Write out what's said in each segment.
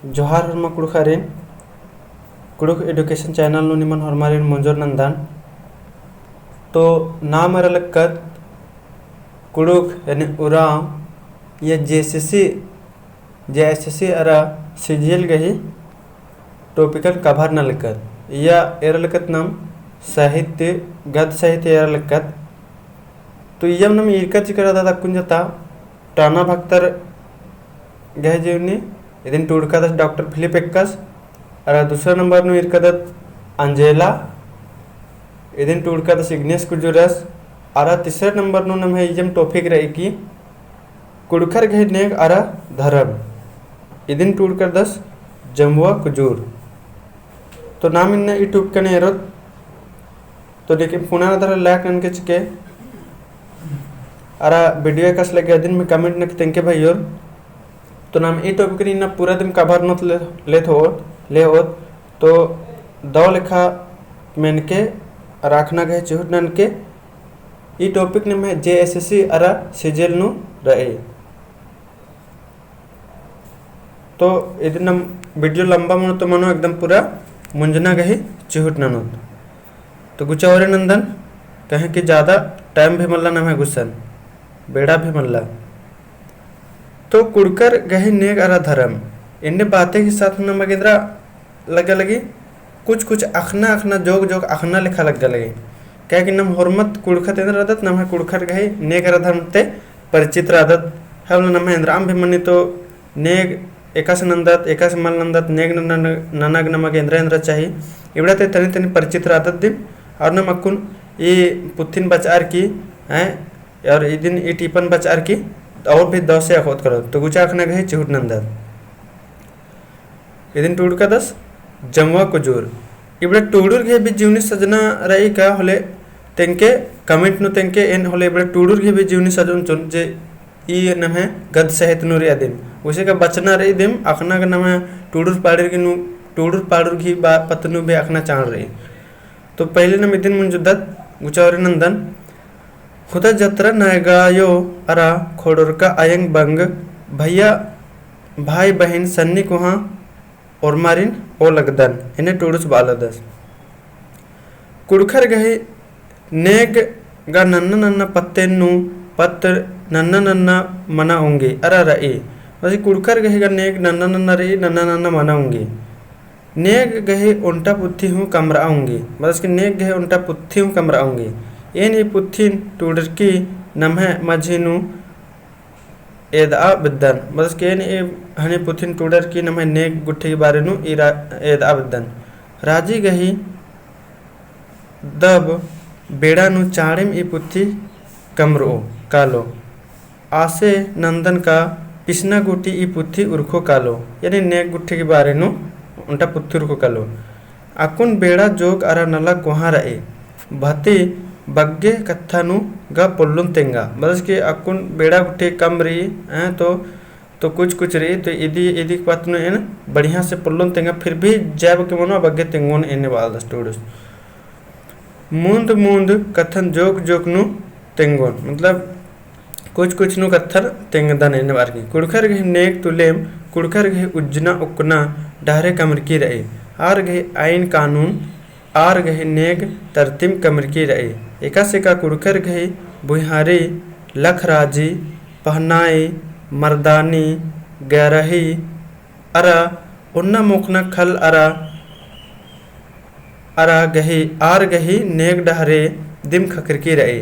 जोहार हरमा कुड़ुखारे Kurukh education channel नु निमन हरमारिन मंजूर नंदन तो नाम अरलक्कत कुड़ुक यानी उराव या जेएसएससी अरा सीजीएल गही टॉपिकल कभर नलकत या एरलकत नाम साहित्य गद्य साहित्य एरलकत तो यम नम इरकत चिकरा दादा कुंजता टाना भक्तर गह जीवनी इदिन टूडकादस डॉक्टर फिलिप एक्कस अरा दूसरा नंबर नु इरकदत अंजेला इदिन टूडकादस इग्नेस कुजुरस अरा तीसरा नंबर नु नम है इजम टॉपिक रही की कुड़खर गह नेग अरा धर्म इदिन टूडकादस जमुआ कुजूर तो नाम इन यूट्यूब कने एरोत तो देखिए पुनः धर लाइक नन के चिके अरा वीडियो कस लगे दिन में कमेंट न तेंके भाई और तो नाम ई टॉपिक ना पूरा दिन कवर नत ले होत तो दो लेखा मेन के राखना गए चिहुट नन के ई टॉपिक ने में जेएसएससी अरा सीजीएल नु रहे तो इदिन नम वीडियो लंबा मन तो मनो एकदम पूरा मुंजना गही चिहुट ननोत तो गुचावरे नंदन कहें कि ज़्यादा टाइम भी मल्ला ना है गुस्सन बेड़ा भी मल्ला तो कुड़कर गहे नेग अरा धर्म इन्हें बातें के साथ न मगेंद्रा लगे लगी कुछ अखना जोग अखना लिखा लग लगे क्या कि नम हरमत कुड़खत इंद्र आदत नम है कुड़खर गहे नेग अरा धर्म ते परिचित आदत है नम है इंद्राम भी मनी तो नेग एकास नंदत एकास मल नंदत नेग ननग नमक इंद्र चाहिए इबड़ा ते तनी परिचित आदत दिन और नम अकुन ये पुथिन बचार की हैं और ई दिन ई टिपन बचार की और भी 10 से अखोत करो तो गुचा अखना गए चिहुट नंदन इदिन टूड का 10 जमुआ कुजूर इबड़ा टूडूर के भी जीवनी सजना रही का होले तेंके कमेंट नु तेंके एन होले इबड़ा टूडूर के भी जीवनी सजन चुन जे ई नम है गद सहित नुरी अदिम उसे का बचना रही दिम अखना का नम है टूडूर पाड़ूर की पतनु भी अखना चाण रही तो पहले नम इदिन मुंजुदत गुचावरे नंदन खुदा जत्रा नायगायो अरा खोडोर का आयंग बंग भैया भाई बहन सन्नी कुहा और मारिन ओ लगदन इन्हें टूडुस बालदस कुड़खर गहे नेग गा नन्ना पत्ते नु पत्तर नन्ना मना होंगे अरा रही वैसे कुड़खर गहे गा नेग नन्ना रही नन्ना मना होंगे नेग गहे उल्टा पुत्थी हूँ कमरा होंगे बस के नेग गहे उल्टा पुत्थी हूँ कमरा होंगे एन ई पुथिन टूडर की नम्हे मझीनु एदा बिद्दन बस के ए हने पुथिन टूडर की नम्हे नेग गुट्ठी के बारे नु एदा बिद्दन राजी गही दब बेड़ा नु चाड़िम ई पुथी कमरो कालो आसे नंदन का पिसना गुट्टी ई पुथी उर्खो कालो यानी नेग गुट्ठी के बारे नु उल्टा पुथी उर्खो कालो अकुन बेड़ा जोग अरा नला कोहा रहे भती बग्गे कत्थानु गा पुल्लुन तेंगा बस के अकुन बेड़ा गुट्टे कम रही हैं तो कुछ रही तो इदी पत्नु एन बढ़िया से पुल्लुन तेंगा फिर भी जैब के मनो बग्गे तेंगोन एने वाल स्टूडियोस मूंद कथन जोक नु तेंगोन मतलब कुछ नु कत्थर तेंगदन एने बार की कुड़खर गहे नेक तुलेम कुड़खर गहे उज्जना उकना डहरे कमर की रहे आर गहे आइन कानून आर गहे नेग तरतीम कमर की रहे एका कुड़खर गहे बुहारी लखराजी पहनाई मर्दानी गैरही अरा उन्ना मुखना खल अरा गही आर गही नेग डहरे दिम खकर की रहे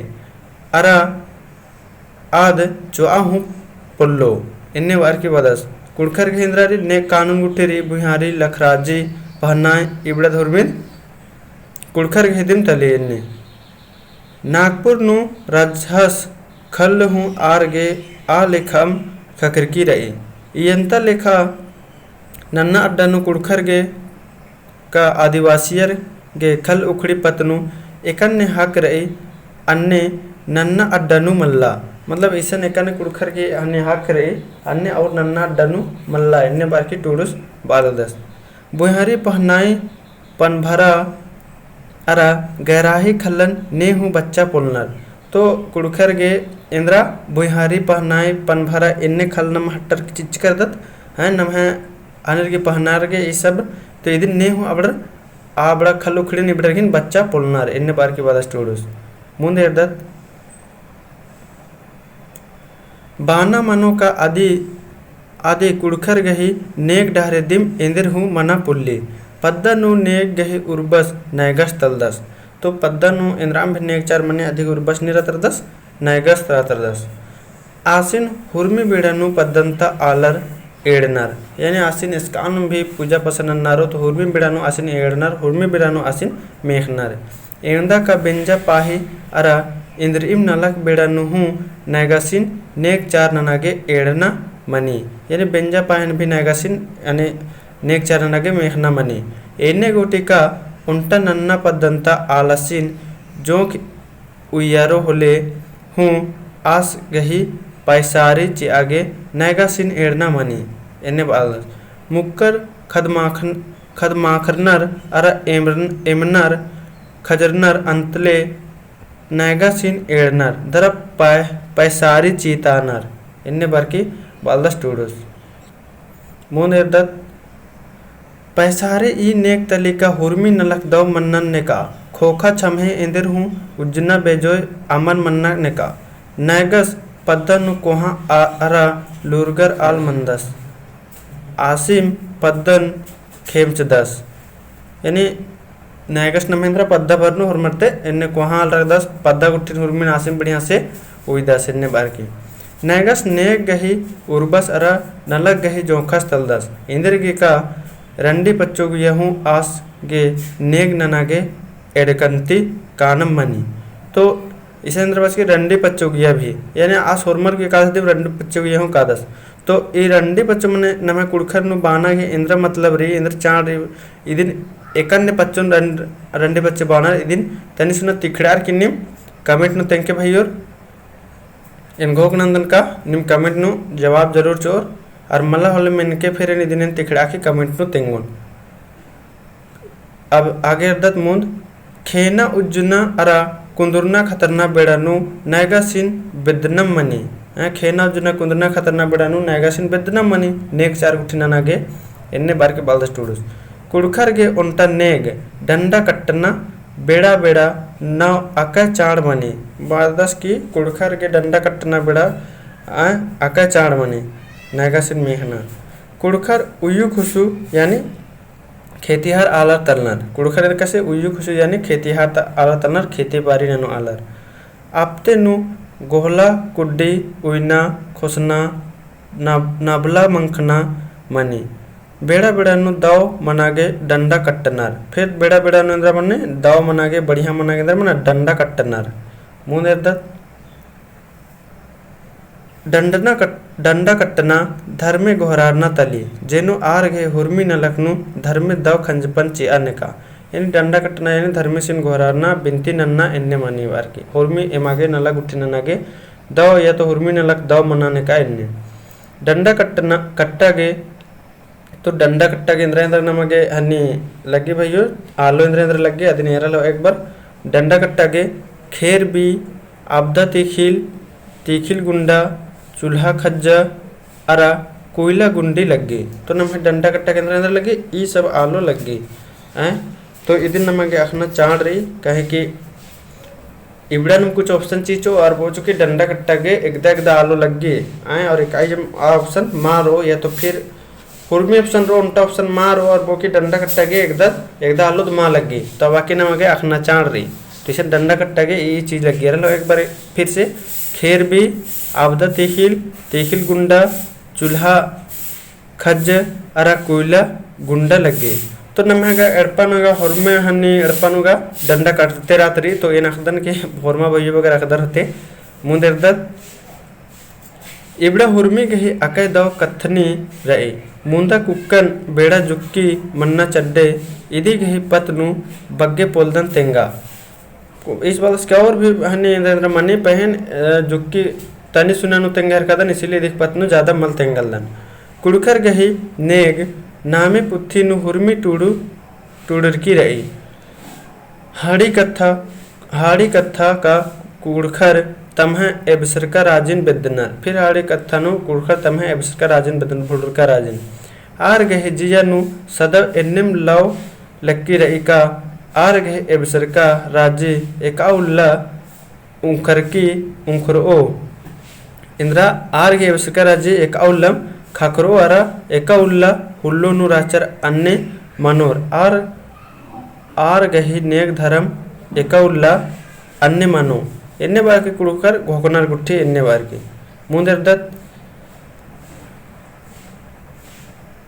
अरा आद चुआहू पुल्लो इन्ने वार की बदस कुड़खर गहे इंद्रारी नेग कानून गुट्टेरी बुहारी लखराजी पहनाई इबड़ा धुरबिन कुड़खर गहे दिम तले इन्ने नागपुर नु राजहस खल हूँ आर गे आ लेखम खकर की रही यंता लेखा नन्ना अड्डा नु कुड़खर गे का आदिवासियर गे खल उखड़ी पतनु एकन ने हक रही अन्ने नन्ना अड्डा नु मल्ला मतलब ऐसा एकन कुड़खर गे अन्ने हक रही अन्ने और नन्ना अड्डा नु मल्ला इन्ने बार की टूडुस बालदस बुहारी पहनाई पनभरा अरा गहराही खल्लन ने हूँ बच्चा पुलनर तो कुड़खर गे इंद्रा बुहारी पहनाई पनभरा इन्ने खल नम हट्टर चिच कर दत हैं नम है ಆನರ್ಗೆ ಪಹನಾರ್ಗೆ ಈ ಸಬ್ तो ಇದin ನೇಹು ಅಬಡ ಆಬಡ ಖಲ್ಲು ಖಿಡಿ ನಿಬಡರ್ಗಿನ್ ಬಚ್ಚಾ ಪೊಲ್ನಾರ್ ಎನ್ನೆ ಬಾರ್ಕಿ ಬಾದ ಸ್ಟೂಡಸ್ ಮುಂದೆ ಇರ್ದತ್ बाना मनो का आदि कुड़खर गही नेक डहरे दिम इंदिर हूँ मना पुल्ली पद्दनु नेक गही उर्बस नैगस तलदस तो पद्दनु इंद्राम भी नेक चार मने अधिक उर्बस निरतरदस नैगस तरतरदस आसिन हुर्मी बेड़नु पद्दंता आलर एड़नर यानी आसिन इसकानु भी पूजा पसनन्नारो तो हुर्मी बेड़ानु आसिन एड़नर हुर्मी बेड़ानु आसिन मेखनर एंदा का बेंजा पाही अरा इंद्र इम नलक बेड़नु हूँ नैगासिन नेक चार ननागे एड़ना मनी यानी बेंजा पाहन भी नैगासिन यानी नेक चार ननागे मेखना मनी एने गोटी का उन्टा नन्ना पद्दंता आलसिन जोंक उयारो होले हूँ आस गही पैसारी ची आगे नैगासिन एड़ना मनी एने बाल मुक्कर खदमाखरनर अरा एमनर खजरनर अंतले नैगासिन एड़नर दर पैसारी चीतानर इन्ने बारकी बालदा स्टूडोस मोन एर्दत पैसारे ई नेक तलिका हुर्मी नलक दव मन्नन ने का खोखा छमहे इंदिर हूँ उज्जना बेजोय अमन मन्ना ने का नैगस पद्दन कोहा अरा लूरगर आल मंदस आसिम पद्दन खेमचदस यानी नैगस नमेंद्र पद्दा भरनु हुरमरते इन्ने कोहा आल रखदस पद्दा गुट्टिन हुर्मिन आसिम बढ़िया से उइदस इन्ने बार की नैगस नेक गही उर्बस अरा नलक गही जोखस तलदस इंद्र की का रंडी पच्चों यहूँ आस गे नेक ननागे एडकंती कानम मनी तो इसे इंद्र बस की रंडी पच्चों भी यानी आस हुरमर के कादस देव रंडी पच्चों यहूँ कादस तो ये रंडी पच्चों मने नमे कुड़खर नु बाना के इंद्र मतलब री इंद्र चाण री इदिन एकन्ने पच्चों रंडी पच्चे बाना इदिन तनि सुना तिखड़ार किन्नी कमेंट नु तेंके भाईयोर इन घोक नंदन का निम कमेंट नु जवाब जरूर चोर और मला होले में इनके फिर दिन तिखड़ा की कमेंट नु तेंगुन अब आगे अर्दत मुंद खेना उज्जुना अरा कुंदुरना खतरना बेड़ानु नैगासिन बेदनम मनी खेना उज्जुना कुंदुरना खतरना बेड़ानु नैगासिन बेदनम मनी नेक चार गुठिना नागे इन्ने बार के बालदा स्टूडस कुड़खर गे उन्टा नेग डंडा कट्टना बेड़ा बेड़ा न अका चाड़ मनी बादस की कुड़खर के डंडा कट्टना बेड़ा अका चाड़ मनी नैगासिन मेहना कुड़खर उयु खुशु यानी खेतीहार आलर तलनर कुड़खर कैसे उयु खुशु यानी खेतीहार आलर तलनर खेती बारी ननु आलर आपते नु गोहला कुड्डी उइना खुसना नबला मंखना मनी बेड़ा बेड़ा नु दाव मनागे डंडा कट्टनार फिर बेड़ा बेड़ा नु इंद्र मने दाव मनागे बढ़िया मनागे इंद्र मना डंडा कट्टनार मुंद एर्दत डंडा कट्टना धर्मे गोहरारना तली जेनु आर गे हुर्मी नलकनु धर्मे दव खंजपन चियाने का यानी डंडा कट्टना यानी धर्मे सिन गोहरारना बिनती नन्ना इन्ने मनी वार की हुर्मी एमागे नलक उठी ननागे दव या तो हुर्मी नलक दव मनाने का इन्ने डंडा कट्टना कट्टागे तो डंडा कट्टा के इंद्र नಮಗೆ हनी लगी भैया आलो इंद्र लगे अदिन एरलो एक बार डंडा कट्टा के खेर भी आपदा तीखिल गुंडा चूल्हा खज्जा अरा कोयला गुंडी लगे तो नमें डंडा कट्टा के इंद्र लगे ये सब आलो लगे हैं तो इदिन नಮಗೆ अखना चाड़ रही कहे कि इबड़ा नु कुछ ऑप्शन चीचो और वो चुकी डंडा कट्टा के एकदा आलो लगे हैं और एक जब ऑप्शन मारो या तो फिर हुर्मी ऑप्शन रो उल्टा ऑप्शन मारो और बोकी डंडा कट्टा के एकदा आलो तो माँ लगी तो बाकी नಮಗೆ अखना चाड़ रही तो इसे डंडा कट्टा के ये चीज लगी रहा एक बार फिर से खेर भी आपदा तीखिल गुंडा चूल्हा खज्ज अरा कोयला गुंडा लगे तो नमेगा एड़पानुगा हुर्मे हनी एड़पानुगा डंडा कटते रात्रि तो ये नखदन के हुर्मा भैया वगैरह अखदर रहते मुंदेरदत इबड़ा हुर्मी गही अकय दव कथनी रहे मुंदा कुक्कन बेड़ा जुक्की मन्ना चड्डे इदी गही पतनु बग्गे पोलदन तेंगा इस बात इसका और भी हनी इंद्र मनी पहन जुक्की तनी सुनानु तेंगार कदन इसीलिए दिख पतनु ज्यादा मल तेंगलदन कुड़खर गही नेग नामे पुत्थी नु हुर्मी टूडर की रही हाड़ी कथा का कुड़खर तमह एबसर का राजिन बेदनर फिर हाड़ी कथा नु कुड़खर तमह एबसर का राजिन बेदन फुडर का राजिन आर गहे जियानु सदव एन्निम लव लक्की रई का आर गहे एबसर का राज्य एकाउल्ला उंखरकी उंखरो इंद्रा आर गहे एबसर का राज्य एकाउल्लम खाकरो अरा एकाउल्ला हुल्लो नु राचर अन्ने मनोर आर गही नेग धर्म एकाउल्ला अन्य मनो एन्ने बार के कुड़कर घोकनार गुट्ठी एन्ने बार की मुंदर दत्त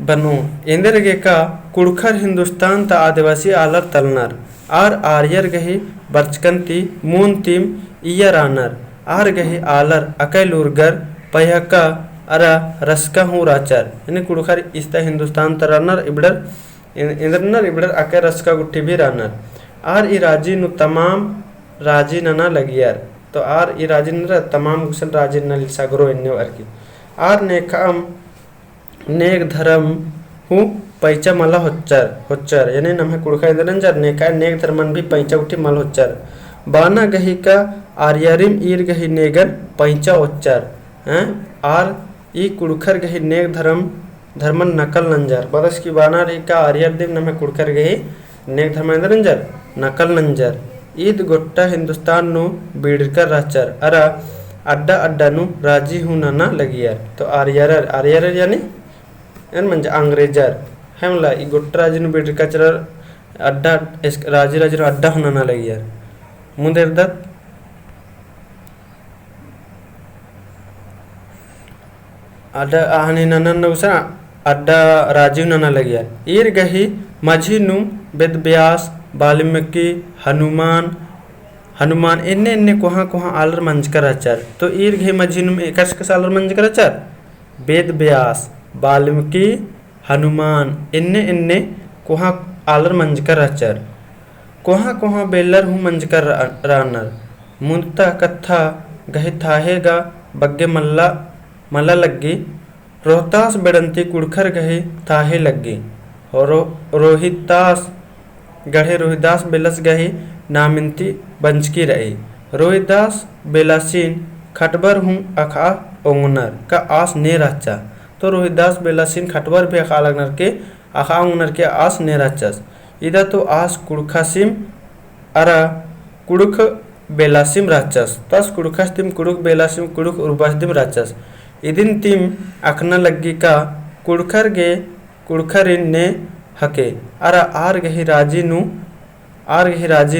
बनो इंदर गे का कुड़खर हिंदुस्तान ता आदिवासी आलर तलनर आर आर्यर गही बचकंती मून तीम इयर आनर आर गही आलर अकैलूरगर पयका अरा रसका हूँ राचर यानी कुड़खर इस्ता हिंदुस्तान तरनर इबडर इंद्रनर इबडर अके रसका गुट्ठी भी रानर आर ई राजी नु तमाम राजी नना लगियार तो आर ई राजी नर तमाम गुसन राजी नल सागरो इन्ने वर की आर ने काम नेक धर्म हूँ पैचा मला होच्चर यानी नम्हे कुड़खा इंद्रनजर ने का नेक धर्मन भी पैचा उठी मल होच्चर बाना गही का आर्यरिम ईर गही नेगन पैचा ओच्चर हैं आर ई कुड़खर गही नेक धर्मन नकल नंजर बदस की बाना रही का आर्यर दिम नम्हे कुड़खर गही नेक धर्म इंद्रनजर नकल नंजर ईद गोट्टा हिंदुस्तान नु बीड़कर राचर अरा अड्डा अड्डा नु राजी हूँ नना लगियार तो आर्यर यानी एन म्हणजे अंग्रेजर हेमला ई गोट्टा राजी नु बीड़कर चर अड्डा राजी नु अड्डा हूँ नना लगियार मुंदेर दत्त अड्डा आहनी ननन नौसा अड्डा राजीव नना लगियार ईर गही माझी नु वेद व्यास वाल्मीकि हनुमान इन्ने इन्ने कोहा आलर मंजकर आचार तो ईर घे मझिनुम एकस आलर मंजकर आचार वेद व्यास वाल्मीकि हनुमान इन्ने इन्ने कोहा आलर मंजकर आचार कोहा बेलर हूँ मंजकर रानर मुंता कथा गहे थाहेगा बग्गे मल्ला लग्गी रोहतास बेड़ंती कुड़खर गहे थाहे लग्गी और रोहितास गढ़े रोहिदास बेलस गही नामिंती बंचकी रही रोहिदास बेलासीन खटबर हूँ अखा ओंगनर का आस ने राचा तो रोहिदास बेलासीन खटबर भी अखा लगनर के अखा ओंगनर के आस ने राचस इधर तो आस कुड़खासिम अरा कुड़ुख बेलासिम राचस तस कुड़खास तिम कुड़ुख बेलासिम कुड़ुख उर्बास दिम राचस इदिन तिम अखना लग्गी का कुड़खरिन ने हके अरा आर गही राजी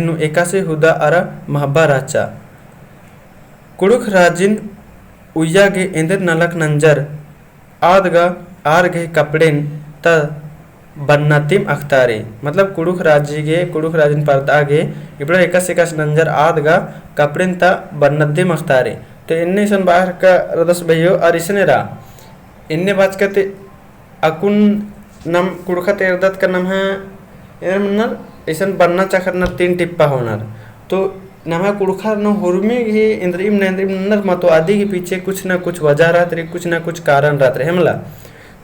नु एका से हुदा अरा महब्बा राचा कुड़ुख राजिन उया गे इंदर नलक नंजर आदगा आर गही कपड़ेन त बन्नातिम अख्तारे मतलब कुड़ुख राजिन पर्दा गे इबड़ा एका नंजर आदगा कपड़ेन त बन्नतिम अख्तारे तो इन्ने सन बाहर का रदस भैयो और इसने रा इन्ने बात करते अकुन नम कुड़खा तेरदत का नम है मनर ऐसा बनना चाहना 3 टिप्पा होनर तो नम कुड़खा न हुरमी ही इंद्रिम नर मतो आदि के पीछे कुछ ना कुछ वजह रहत रही कुछ ना कुछ कारण रहत रहे हमला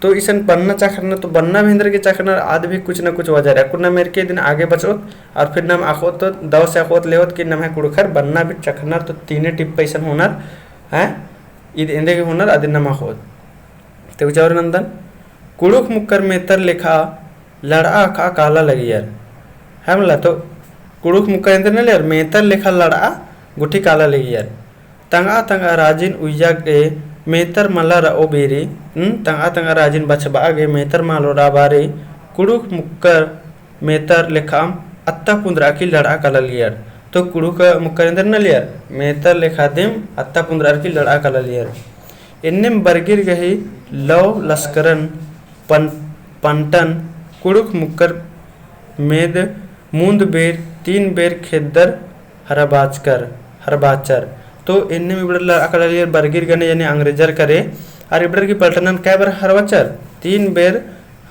तो ऐसा बनना चाहना तो बनना भी इंद्र के चाहना आदि भी कुछ ना कुछ वजह रहे कुछ मेरे के दिन आगे बचोत और फिर नम आखोत तो दव से आखोत लेवत कि नम कुड़खर बनना भी चाहना तो 3 टिप्पा ऐसा होनर है इंदे के होनर आदि नम आखोत तो विचार नंदन कुड़ुख मुक्कर मेतर लेखा लड़ा का काला लगियर हमला तो कुड़ुख मुक्कर इंदर न लेर मेतर लेखा लड़ा गुठी काला लगियर तंगा राजिन उइया के मेतर मला रओ बेरी तंगा राजिन बचबा गे मेतर मालो राबारे कुड़ुख मुक्कर मेतर लेखाम अत्ता पुंद्रा की लड़ा काला लियर तो कुड़ुख मुक्कर इंदर न लियर मेतर लेखा दिम अत्ता पुंद्रा की लड़ा काला लियर इन्नेम बरगिर गही लव लस्करन पंटन कुड़ुख मुक्कर मेद मूंद बेर 3 बेर खेदर हरबाचर तो इन्ने में इबड़र अकलियर बरगिर गने यानी अंग्रेजर करे और इबड़र की पलटनन कै बार हरबाचर 3 बेर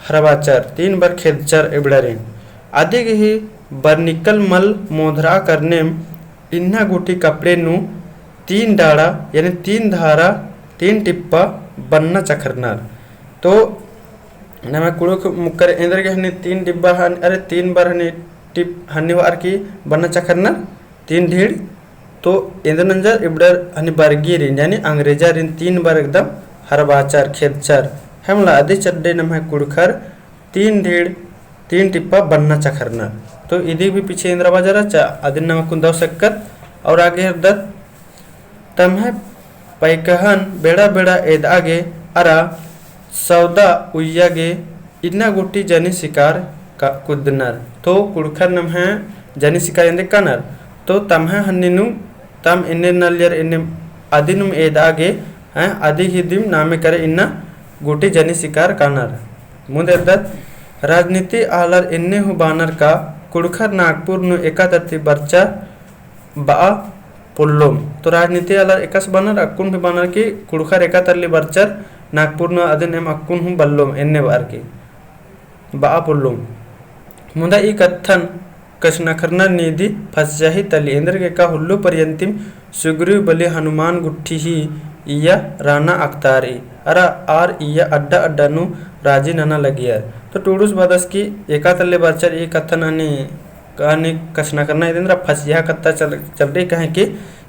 हरबाचर 3 बार खेदचर इबड़रे आदि ही बरनिकल मल मोधरा करने इन्ना गुटी कपड़े नु 3 डाड़ा यानी 3 धारा 3 टिप्पा बनना चखरनार तो नमे कुड़ुख मुक्कर इंदर के हनी 3 डिब्बा अरे 3 बार हनी टिप हनी वार की बनना चखरनार 3 ढीड़ तो इंदर नंजर इबडर हनी बरगीर यानी अंग्रेजर इन 3 बार एकदम हरबाचर खेदचर हेमला आदि चड्डे नम है कुड़खर 3 ढेड़ 3 टिप्पा बन्ना चखरना। तो इधी भी पीछे इंद्रा बाजारा चा आदि नम कुंदाव सक्कत और आगे हरदत तम है पैकहन बेड़ा बेड़ा एद आगे अरा सौदा उय्यागे इन्ना गुट्टी जनी शिकार का कुदनर। तो कुड़खर नम है जनी शिकार इंदे कनर। तो तम है हन्निनु तम इन्ने नल्यर इन्ने आदिनुम एद आगे हैं आदि ही दिम नामे करे इन्ना गुटी जनी शिकार कानर। मुदेदत राजनीति आलर इन्ने हु बानर का कुड़खर नागपुर नु एकादत्ती बर्चा बा पुल्लोम। तो राजनीति आलर एकस बानर अक्कुन भी बानर की कुड़खर एकातरली बर्चर नागपुर नु अदिन एम अक्कुन हु बल्लोम इन्ने बार की बा पुल्लोम। मुदा ई कथन कशनखरना निधि फसजाही तली इंद्र के का हुल्लु पर्यंतिम सुग्रीव बलि हनुमान गुट्ठी ही इया राणा अख्तारी अरा आर इया अड्डा अड्डा नु राजी नना लगिया। तो टूडूस बदस की एकातल्ले बर्चर ये कथन कहानी कशनखरना इंद्र फसया कत्ता चलते कहें कि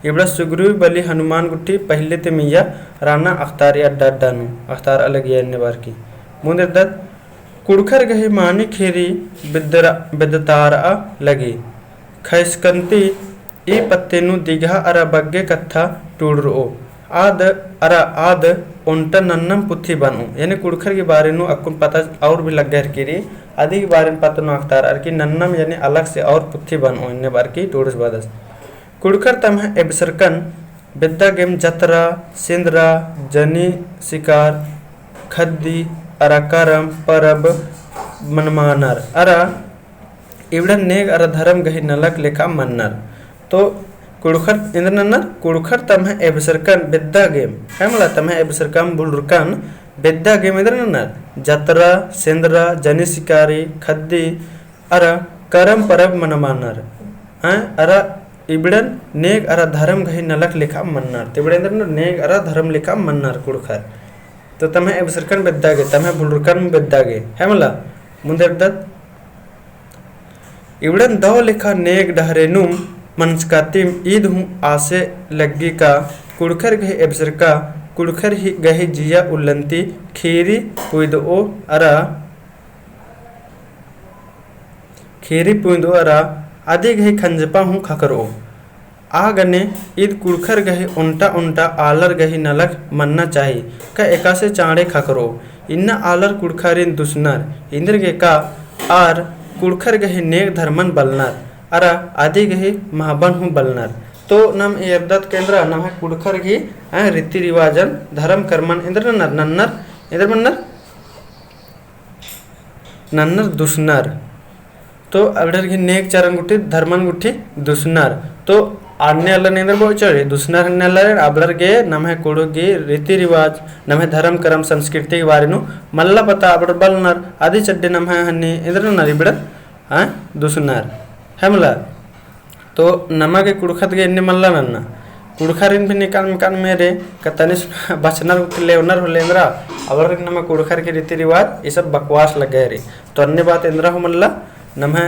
इबड़ा सुग्रीव बलि हनुमान गुट्ठी पहले ते मिया राणा अख्तारी अड्डा अड्डा नु अख्तार अलग इन्ने बार की। मुंदत कुड़खर गहे मानी खेरी बिदतारा लगी खैसकंती ई पत्ते नु दिघा अरा बग्गे कत्था टूडरो आद अरा आद उन्टा नन्नम पुथी बनू। यानी कुड़खर के बारे नु अक्कुन पता और भी लग गया कि आदि के बारे में पता नु अख्तार अर की नन्नम यानी अलग से और पुथी बनू इन्ने बार की टूडस बदस। कुड़खर तम है एबसरकन बिद्दा गेम जतरा सिंदरा जनी शिकार खद्दी अरा करम परब मनमानर अरा इवड़न नेग अरा धर्म गही नलक लेखा मन्नर। तो कुड़खर इंद्र नन्नर कुड़खर तम है एबसरकन बिद्दा गेम है मला तम है एबसरकम बुलरकन बिद्दा गेम इंद्र नन्नर जतरा सिंदरा जनी शिकारी खद्दी अरा करम परब मनमानर हैं अरा इबड़न नेग अरा धर्म गही नलक लेखा मन्नर। तिबड़े इंद्र नेग अरा धर्म लेखा मन्नर कुड़खर। तो तमें एबसरकन बेद्दागे तमें बुलरकन बेद्दागे है मला मुंदत इवड़न दो लेखा नेग डहरेनुम मनस्कातिम ईद हूँ आसे लग्गी का कुड़खर गहे एबसरका कुड़खर ही गहे जिया उल्लंती खीरी पुइदो अरा आदि गहे खंजपा हूँ खकरो आगने ईद कुड़खर गहे उन्टा उन्टा आलर गही नलक मन्ना चाहिए का एकासे चाड़े खकरो इन्ना आलर कुड़खरिन दुसनर इंद्र के का आर कुड़खर गहे नेक धर्मन बलनर अरा आदि गहे महाबन हूँ बलनर। तो नम एबदत केंद्र नम है कुड़खर की रीति रिवाजन धर्म कर्मन इंद्र नन्नर नन्नर इंद्र मन्नर नन्नर दुसनर। तो अबडर की नेक चरण गुट्ठी धर्मन गुट्ठी दुसनर। तो आने अल्लाह नेंद्र बोचरे दुसनर हन्ने अल्लाह अबडर के नम है कुड़ु की रीति रिवाज नम है धर्म कर्म संस्कृति के बारे नु मल्ला पता अबडर बलनर आदि चड्डे नम है हन्ने इंद्र नर इबडर दुसनर है मला। तो नमा के कुड़खत के इन्ने मल्ला नन्ना कुड़खरिन भी निकाल मेरे कतनिस बचनर लेवनर हो लेंद्रा अबडर नमा कुड़खर के रीति रिवाज ये सब बकवास लग गए रे। तो अन्य बात इंद्रा हो मल्ला नम है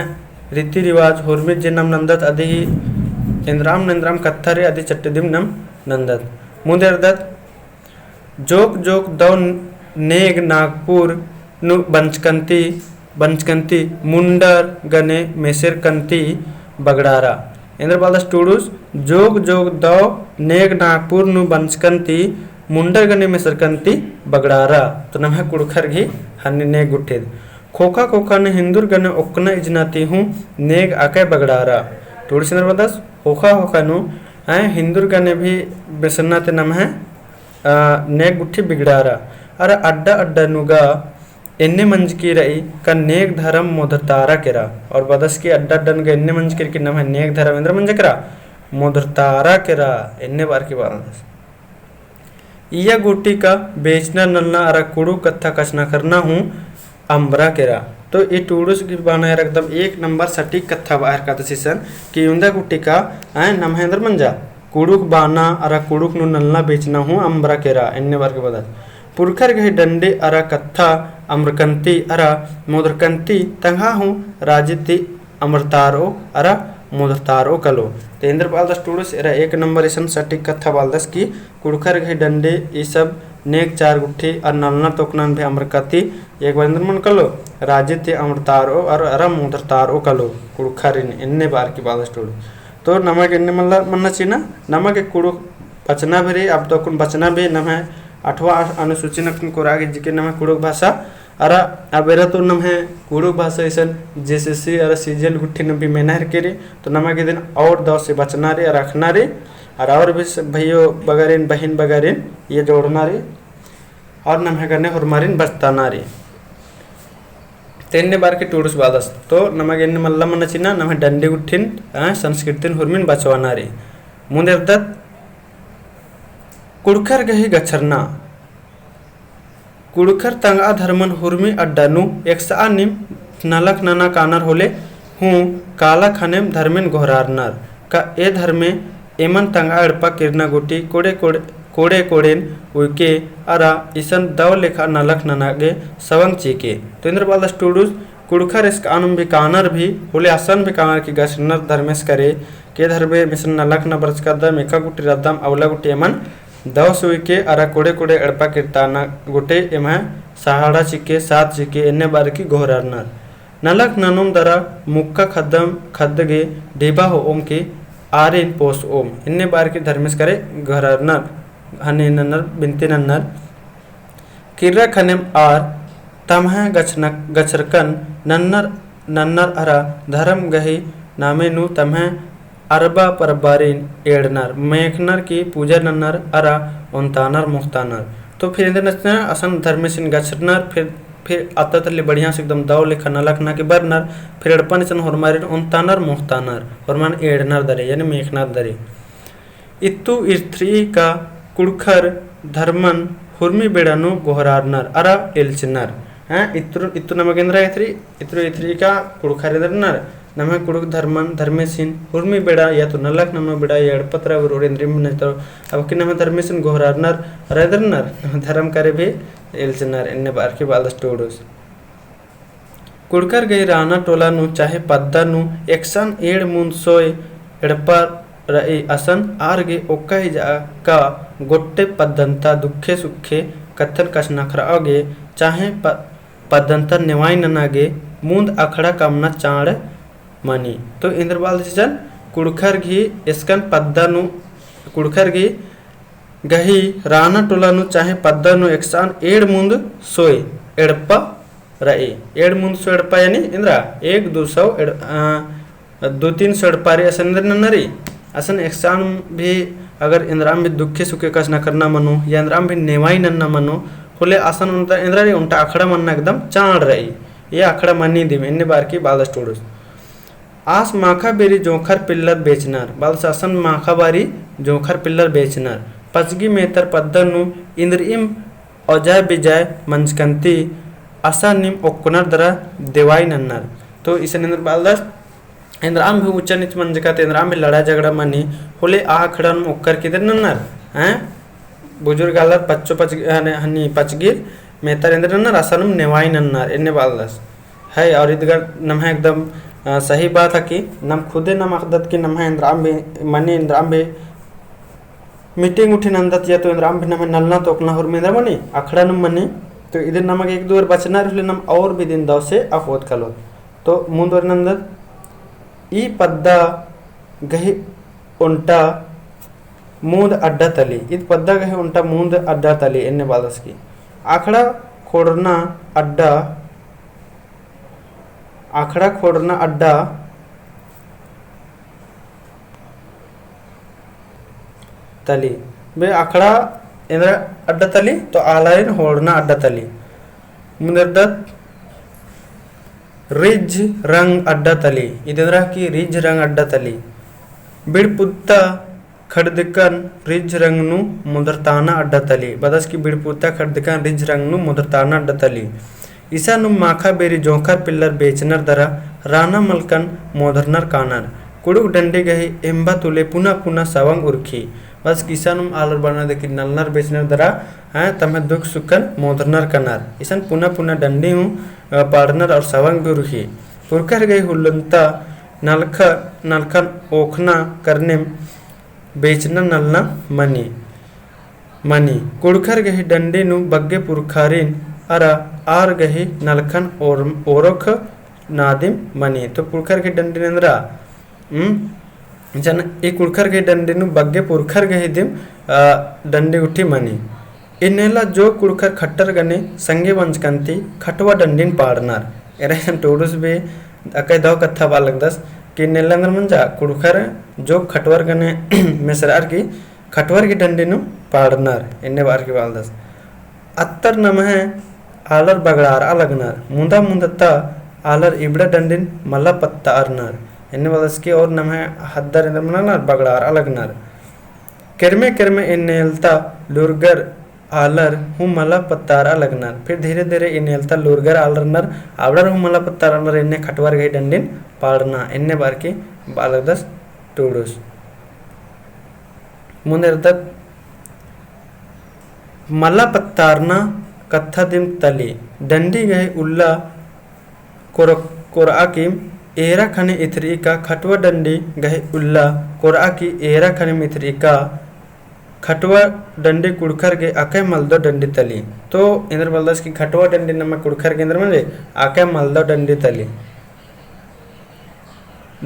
रीति रिवाज हुर्मित जे नम नंदत अधि इंद्राम नंद्राम कत्थरे आदि चट्टदिम नम नंदत मुदेरदत जोक जोक दौ नेग नागपुर नु बंचकंती मुंडर गने मेसरकंती बगड़ारा इंद्र बालदास टूडूस जोग जोग दौ नेग नागपुर नु बंचकंती मुंडर गने मेसरकंती बगड़ारा। तो नम है कुड़खर घी हन्नी नेग गुट्ठे खोखा खोखा ने हिंदुर गने उकना इजनाती हूँ नेग आके बगड़ारा। टूडूस इंद्र बालदास होखा होखा नु हिंदुर गने भी बेसन्ना ते नम है नेक गुट्ठी बिगड़ारा अरे अड्डा अड्डा नुगा इन्ने मंज की रही का नेक धर्म मोधरतारा केरा। और बदस की अड्डा अड्डा नुगा इन्ने मंज की नम है नेक धर्म इंद्र मंज करा मोधरतारा केरा इन्ने बार की बार इया गुट्टी का बेचना नलना अरा कुड़ू कत्था कचना करना हूँ अम्बरा केरा। तो ये टूडूस की बाना एकदम 1 नंबर सटीक कथा बाहर का सीसन कि उंदा गुट्टी का नम है इंद्र मंजा कुड़ुक बाना अरा कुड़ुक नु नलना बेचना हूँ अम्बरा केरा इन्ने बार के बदल पुरखर गहे डंडे अरा कत्था अम्रकंती अरा मोदरकंती तंगा हूँ राजिति अमरतारो अरा मोदरतारो कलो। तो इंद्र बालदास टूडूस एरा 1 नंबर इसम सटीक कथा बालदास की कुड़खर गहे डंडे ये सब नेक 4 गुट्ठी और नलना तोकनन भी अमरकती एक बार मन कलो राजित्य अमरतारो और अरम उदरतारो कलो कुड़खरिन इन्ने बार की बात स्टोरी तो नमक इन्ने मन चीना नमक एक कुड़ु बचना भी अब तो कुन बचना भी नम है 8वां अनुसूची नकुन कोरागे जिके नम कुड़ुक भाषा अरा अबेरा तो नम है कुड़ुक भाषा ऐसा जेसीसी और सीजल गुट्ठी न भी मेनहर के रे तो नमक के दिन और 10 से बचना रे रखना रे और भी भैयो बगरिन बहन बगरिन ये जोड़ना रे और नम है करने हुरमारिन बचताना रे तेन्ने बार के टूडुस बादस तो नमक इन्ने मल्ला मन चिना नम डंडी गुट्ठिन संस्कृतिन हुरमिन बचवाना रे मुंदेरदत कुड़खर गही गच्छरना कुड़खर तंगा धर्मन हुरमी अड्डानु एक सा निम नलक नना कानर होले हूँ काला खनेम धर्मेन घोरारनार का ए धर्मे एमन तंगा अड़पा किरना गुटी कोड़े कोड़े कोड़े कोड़ेन उइके अरा इसन दव लेखा नलक ननागे सवंग चीके तो इंद्र बाल स्टूडूस कुड़खर इस कानून भी कानर भी होले आसन भी कानर की गशनर धर्मेश करे के धर्मे मिशन नलक न बरस का दम एका गुटी रद्दम अवला गुटी एमन दव सुई के अरा कोड़े कोड़े अड़पा किरताना गुटे एमा सहाड़ा चिके सात चिके इन्ने बार की घोरारनार नलक ननुम दरा मुक्का खद्दम खद्दगे ढेबा हो ओम के आरेन पोस ओम इन्ने बार की धर्मेश करे घोरारनार हने नन्नर बिनते नन्नर किर्रा खनेम आर तमह गचरकन नन्नर नन्नर अरा धर्म गही नामे नु तमह अरबा परबारिन एड़नर मेखनर की पूजा नन्नर अरा उनतानर मुख्तानर तो फिर इंद्र नचना असन धर्मेशन गचरनर फिर अततली बढ़िया से एकदम दव लेखा नलक ना के बरनर फिर अड़पन सन हुरमारिन उनतानर मुख्तानर हुरमान एड़नर दरे यानी मेखनर दरे इत्तु इर्थ्री का कुड़खर धर्मन हुर्मी बेड़ानु गोहरारनर अरा एल्चनर हैं इत्तु नमकेंद्र इथ्री का कुड़खर नर नम कुड़ुक धर्मन धर्मेसिन हुर्मी बेड़ा या तो नलक नम बेड़ा या अड़पत्रा रोरेंद्री में तो अब कि नम धर्मेसिन गोहरारनर रदरनर धर्म करे भी एल्चनर इन्ने बार की बाल स्टोडोस कुड़कर गई राना टोला नु चाहे पद्दा नु एक्सन एड़ मुन सोय एड़पर रई असन आरगे ओक्का जा का गोट्टे पद्दंता दुखे सुखे कथन कस नखरागे चाहे पद्दंता निवाई ननागे मूंद अखड़ा कामना चाड़ मनी तो इंद्रबाल जन कुड़खर घी इसकन पद्दानु कुड़खर घी गही राना टोला नु चाहे पद्दानु एक्सान एड़ मुंद सोय एड़पा रई एड़ मुंद सो एड़पा यानी इंद्रा 1-200 2-300 एड़पारी असन नरी असन एक्सान भी अगर इंद्राम भी दुखे सुखे कस न करना मनो या इंद्राम भी नेवाई नन्ना मनो होले आसन इंद्रा रे उनटा अखड़ा मनना एकदम चाड़ रही ये अखड़ा मनी दिम इन्ने बार की बाल स्टोडस आस माखा बेरी जोखर पिल्लर बेचनर बाल सासन माखा बारी जोखर पिल्लर बेचनर पचगी मेतर पद्दनु इंद्रिम औजाय बिजाय मंचकंती असा निम ओक्कुनर दरा देवाई नन्नर तो इसे इंद्र बालदास इंद्राम भी ऊंचा नीच मन जगह इंद्राम भी लड़ा झगड़ा मनी होले आ खड़ा ओक्कर किधर नन्नर हैं बुजुर्ग आलर पच्चो पच हनी पचगिर मेतर इंद्र नन्नर असनम नेवाई नन्नर इन्ने बालदास है और इधर नम है एकदम सही बात है कि नम खुदे नम अकदत की नम है इंद्राम भी मनी इंद्राम भी मीटिंग उठी नंदत या तो इंद्राम भी नम नलना तोकना हुर इंद्र मनी अखड़ा नम मनी तो इधर नमक एक दो बचना रहे नम और भी दिन दव से अफोद कलो तो मुंदर नंदत ई पद्दा गही उंटा मूंद अड्डा तली इत पद्दा गही उंटा मूंद अड्डा तली इन्ने बालस की आखड़ा खोड़ना अड्डा आखड़ा खोड़ना अड्डा तली बे आखड़ा इंद्र अड्डा तली तो आलाइन होड़ना अड्डा तली मुंदरदत रिज रंग अड्डा तली इधर की रिज रंग अड्डा तली बिड़पुत्ता खड़दकन रिज रंग नु मुदरताना अड्डा तली बदस की बिड़पुत्ता खड़दकन रिज रंग नु मुदरताना अड्डा तली ईसा नु माखा बेरी जोखर पिल्लर बेचनर दरा राना मलकन मोदरनर कानर कुड़ुक डंडे गही एम्बा तुले पुना पुना सवंग उर्खी बस किसान आलर बना दे कि नलनर बेचनर दरा हैं तमें दुख सुकन मोदरनर कनर ईसन पुना पुना डंडी हूँ पाड़नर और सवंग भी उर्खी पुरकर गई हुलंता नलखन ओखना करने बेचना नलना मनी मनी कुड़खर गही डंडी नु बग्गे पुरखारिन अरा आर गही नलखन और ओरख नादिम मनी। तो कुड़खर के डंडी अंदर जन ಈ ಕುಡ್ಕರ್ ಗೆ ದಂಡಿನು ಬಗ್ಗೆ ಪುರ್ಖರ್ ಗೆ ಹಿದಿಂ ದಂಡಿ ಉठी ಮನಿ ಇನ್ನೆಲ್ಲ ಜೋ ಕುಡ್ಕರ್ ಖಟ್ಟರ್ ಗನೆ ಸಂಗೆ ವಂಚಕಂತಿ खटवा डंडिन पाड़नार एरहन टोडुस बे अकय दाव कथा बालगदस कि नेलंगर मंजा कुड़खर जो खटवर गने मेसरार की खटवर की डंडिनु पाड़नार इन्ने बार की बालदस अत्तर नमः आलर बगड़ार अलगनार मुंदा मुंदत्ता आलर इबड़ा डंडिन मल्ला पत्ता अरनार इन्ने वालसकी और नमः हद्दर इंदर मनार बगड़ार अलगनार केरमे केरमे इन्नेलता लुरगर आलर हूँ मला पत्तार अलगनार। फिर धीरे धीरे इन्नेलता लुरगर आलरनर आवड़र हूँ मला पत्तार अलर इन्ने खटवार गई डंडिन पाड़ना इन्ने बार की बालगदस टूडुस मुनेरदक मला पत्तारना कत्था दिम तली डंडी गए उल्ला कोरा की एरा खने इथरी का खटवा डंडी गहे उल्ला कोरा की एरा खने मिथरी का खटवा डंडी कुड़खर के आके मलदो डंडी तली। तो इंद्र बलदस की खटवा डंडी नमक कुड़खर के इंद्र में आके मलदो डंडी तली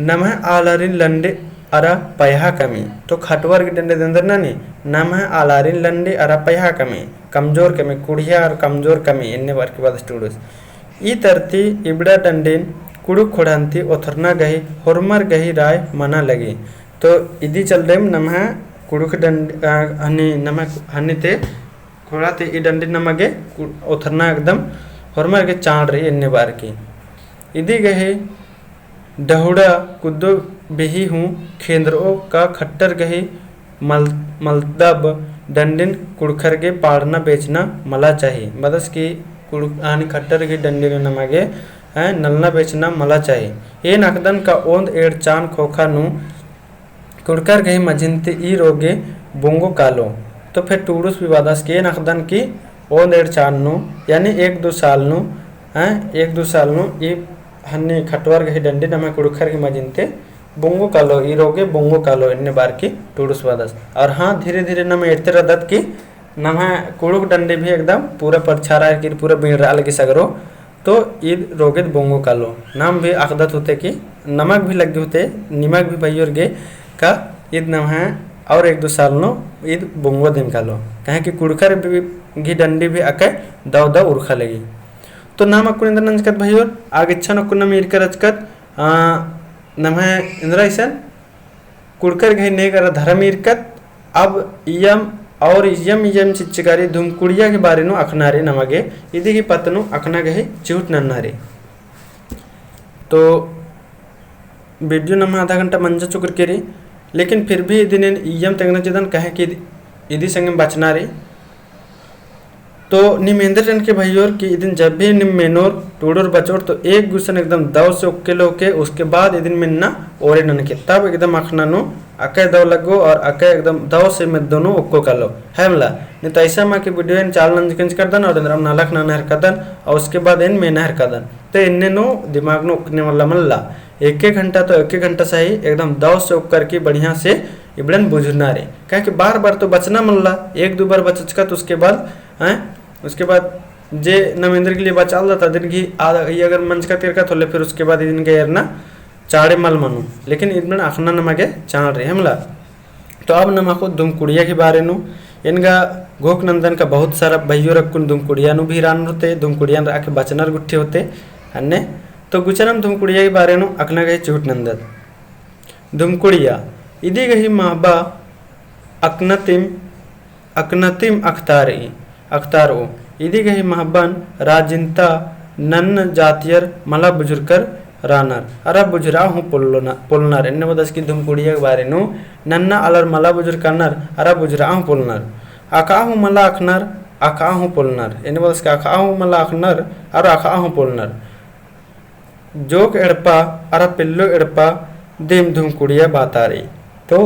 नमः आलारिन लंडे अरा पयहा कमी। तो खटवर के डंडे अंदर ना नहीं नमः आलारिन लंडे अरा पयहा कमी कमजोर कमी कुड़िया और कमजोर कमी इन्ने बार के बाद स्टूडेंट्स ई तरती इबड़ा डंडीन कुड़ुक खोड़ांती ओथरना गही होरमर गही राय मना लगी। तो इदी चल रहे नमः कुड़ुक डंडी हनी नमः हनी ते खोड़ाते ई डंडी नमगे ओथरना एकदम होरमर के चाड़ रही इन्ने बार की इदी गही डहुड़ा कुद्दो बेही हूँ खेंद्रो का खट्टर गही मलदब डंडिन कुड़खर के पाड़ना बेचना मला चाहिए बदस की कुड़ानी खट्टर की डंडी ने नमगे नलना बेचना मला चाहिए ये नकदन का ओंद एड़ चान खोखा नु कुड़कर गही मजिनते ई रोगे बोंगो कालो। तो फिर टूडुस विवादस के नकदन की ओंद एड़ चान नु यानी एक दो साल नु ये हन्ने खटवर गही डंडी नमे कुड़खर की मजिनते बोंगो कालो ई रोगे बोंगो कालो इन्ने बार की टूडुस वादस। और हाँ धीरे धीरे नमे एड़ते रदत की नमे कुड़ुक डंडी भी एकदम पूरा परछारा की पूरा बीड़ रहा लगी सगरो। तो ईद रोगित बोंगो कालो नाम भी आकदत होते कि नमक भी लगे होते निमक भी भैर गे का ईद नम है और एक दो साल नो ईद बोंगो दिन कालो कहें कि कुड़खर भी घी डंडी भी आके दव दव उर्खा लगी। तो नाम अक्कुन इंद्र नंजकत भैर आगे इच्छा नक्कुन नम इरकर अचकत नम है इंद्र ऐसा कुड़कर घी ने कर धर्म इरकत अब यम और यम यम चिच्चकारी धुमकुड़िया के बारे नो अखनारे नमगे इदी की पतनु अखना गहे चिहुट नन्नारे। तो वीडियो नम आधा घंटा मंजा चुकर के रे लेकिन फिर भी इदी ने यम तंगना चिदन कहे कि इदी संगे बचना रे। तो निमेंद्र जन के भैयोर कि इदिन जब भी निम मेनोर टूडोर बचोर तो एक गुसन एकदम दव से उक्केलो के उसके बाद इदिन मिन्ना ओरे नन के तब एकदम अखना नो अके दव लगो और अके एकदम दव से में दोनों उक्को कलो है मला नहीं तो ऐसा माँ की वीडियो इन चाल नंजकंज कर दन और इंद्रम नालक ना नहर कदन और उसके बाद इन में नहर कदन तो इन्ने नो दिमाग नो उकने वाला मल्ला एक घंटा तो एक घंटा सही एकदम दव से उक करके बढ़िया से इबड़न बुझना रे कहे कि बार बार तो बचना मल्ला एक दो बार बचका तो उसके बाद जे नमेंद्र के लिए बचाल था दिन की अगर मंच का तिरका थोले फिर उसके बाद दिन के ना चाड़े मल मनु लेकिन इनमें अखना नमगे चाड़ रहे हमला। तो अब नमको दुमकुड़िया के बारे नु इनका घोक नंदन का बहुत सारा भैयो रखुन दुमकुड़िया नु भी रान होते दुमकुड़िया आके बचनर गुट्ठे होते अन्य। तो गुचनम दुमकुड़िया के बारे नु अखना गए चूट नंदन दुमकुड़िया इदी गही महबा अकनतिम अख्तारो इदी गही महबन राजिंता नन्न जातियर मला बुजुर्कर रानर अरा बुजरा हूँ पुलनर इन्ने बदस की धुमकुड़िया के बारे नु नन्ना अलर मला बुजुर्ग करनर अरा बुजरा हूँ पुलनर आका हूँ मला अखनर आका हूँ पुलनर इन्ने बदस का आका हूँ मला अखनर और आका हूँ पुलनर जोक एड़पा अरा पिल्लो एड़पा दिम धुमकुड़िया बाता रही। तो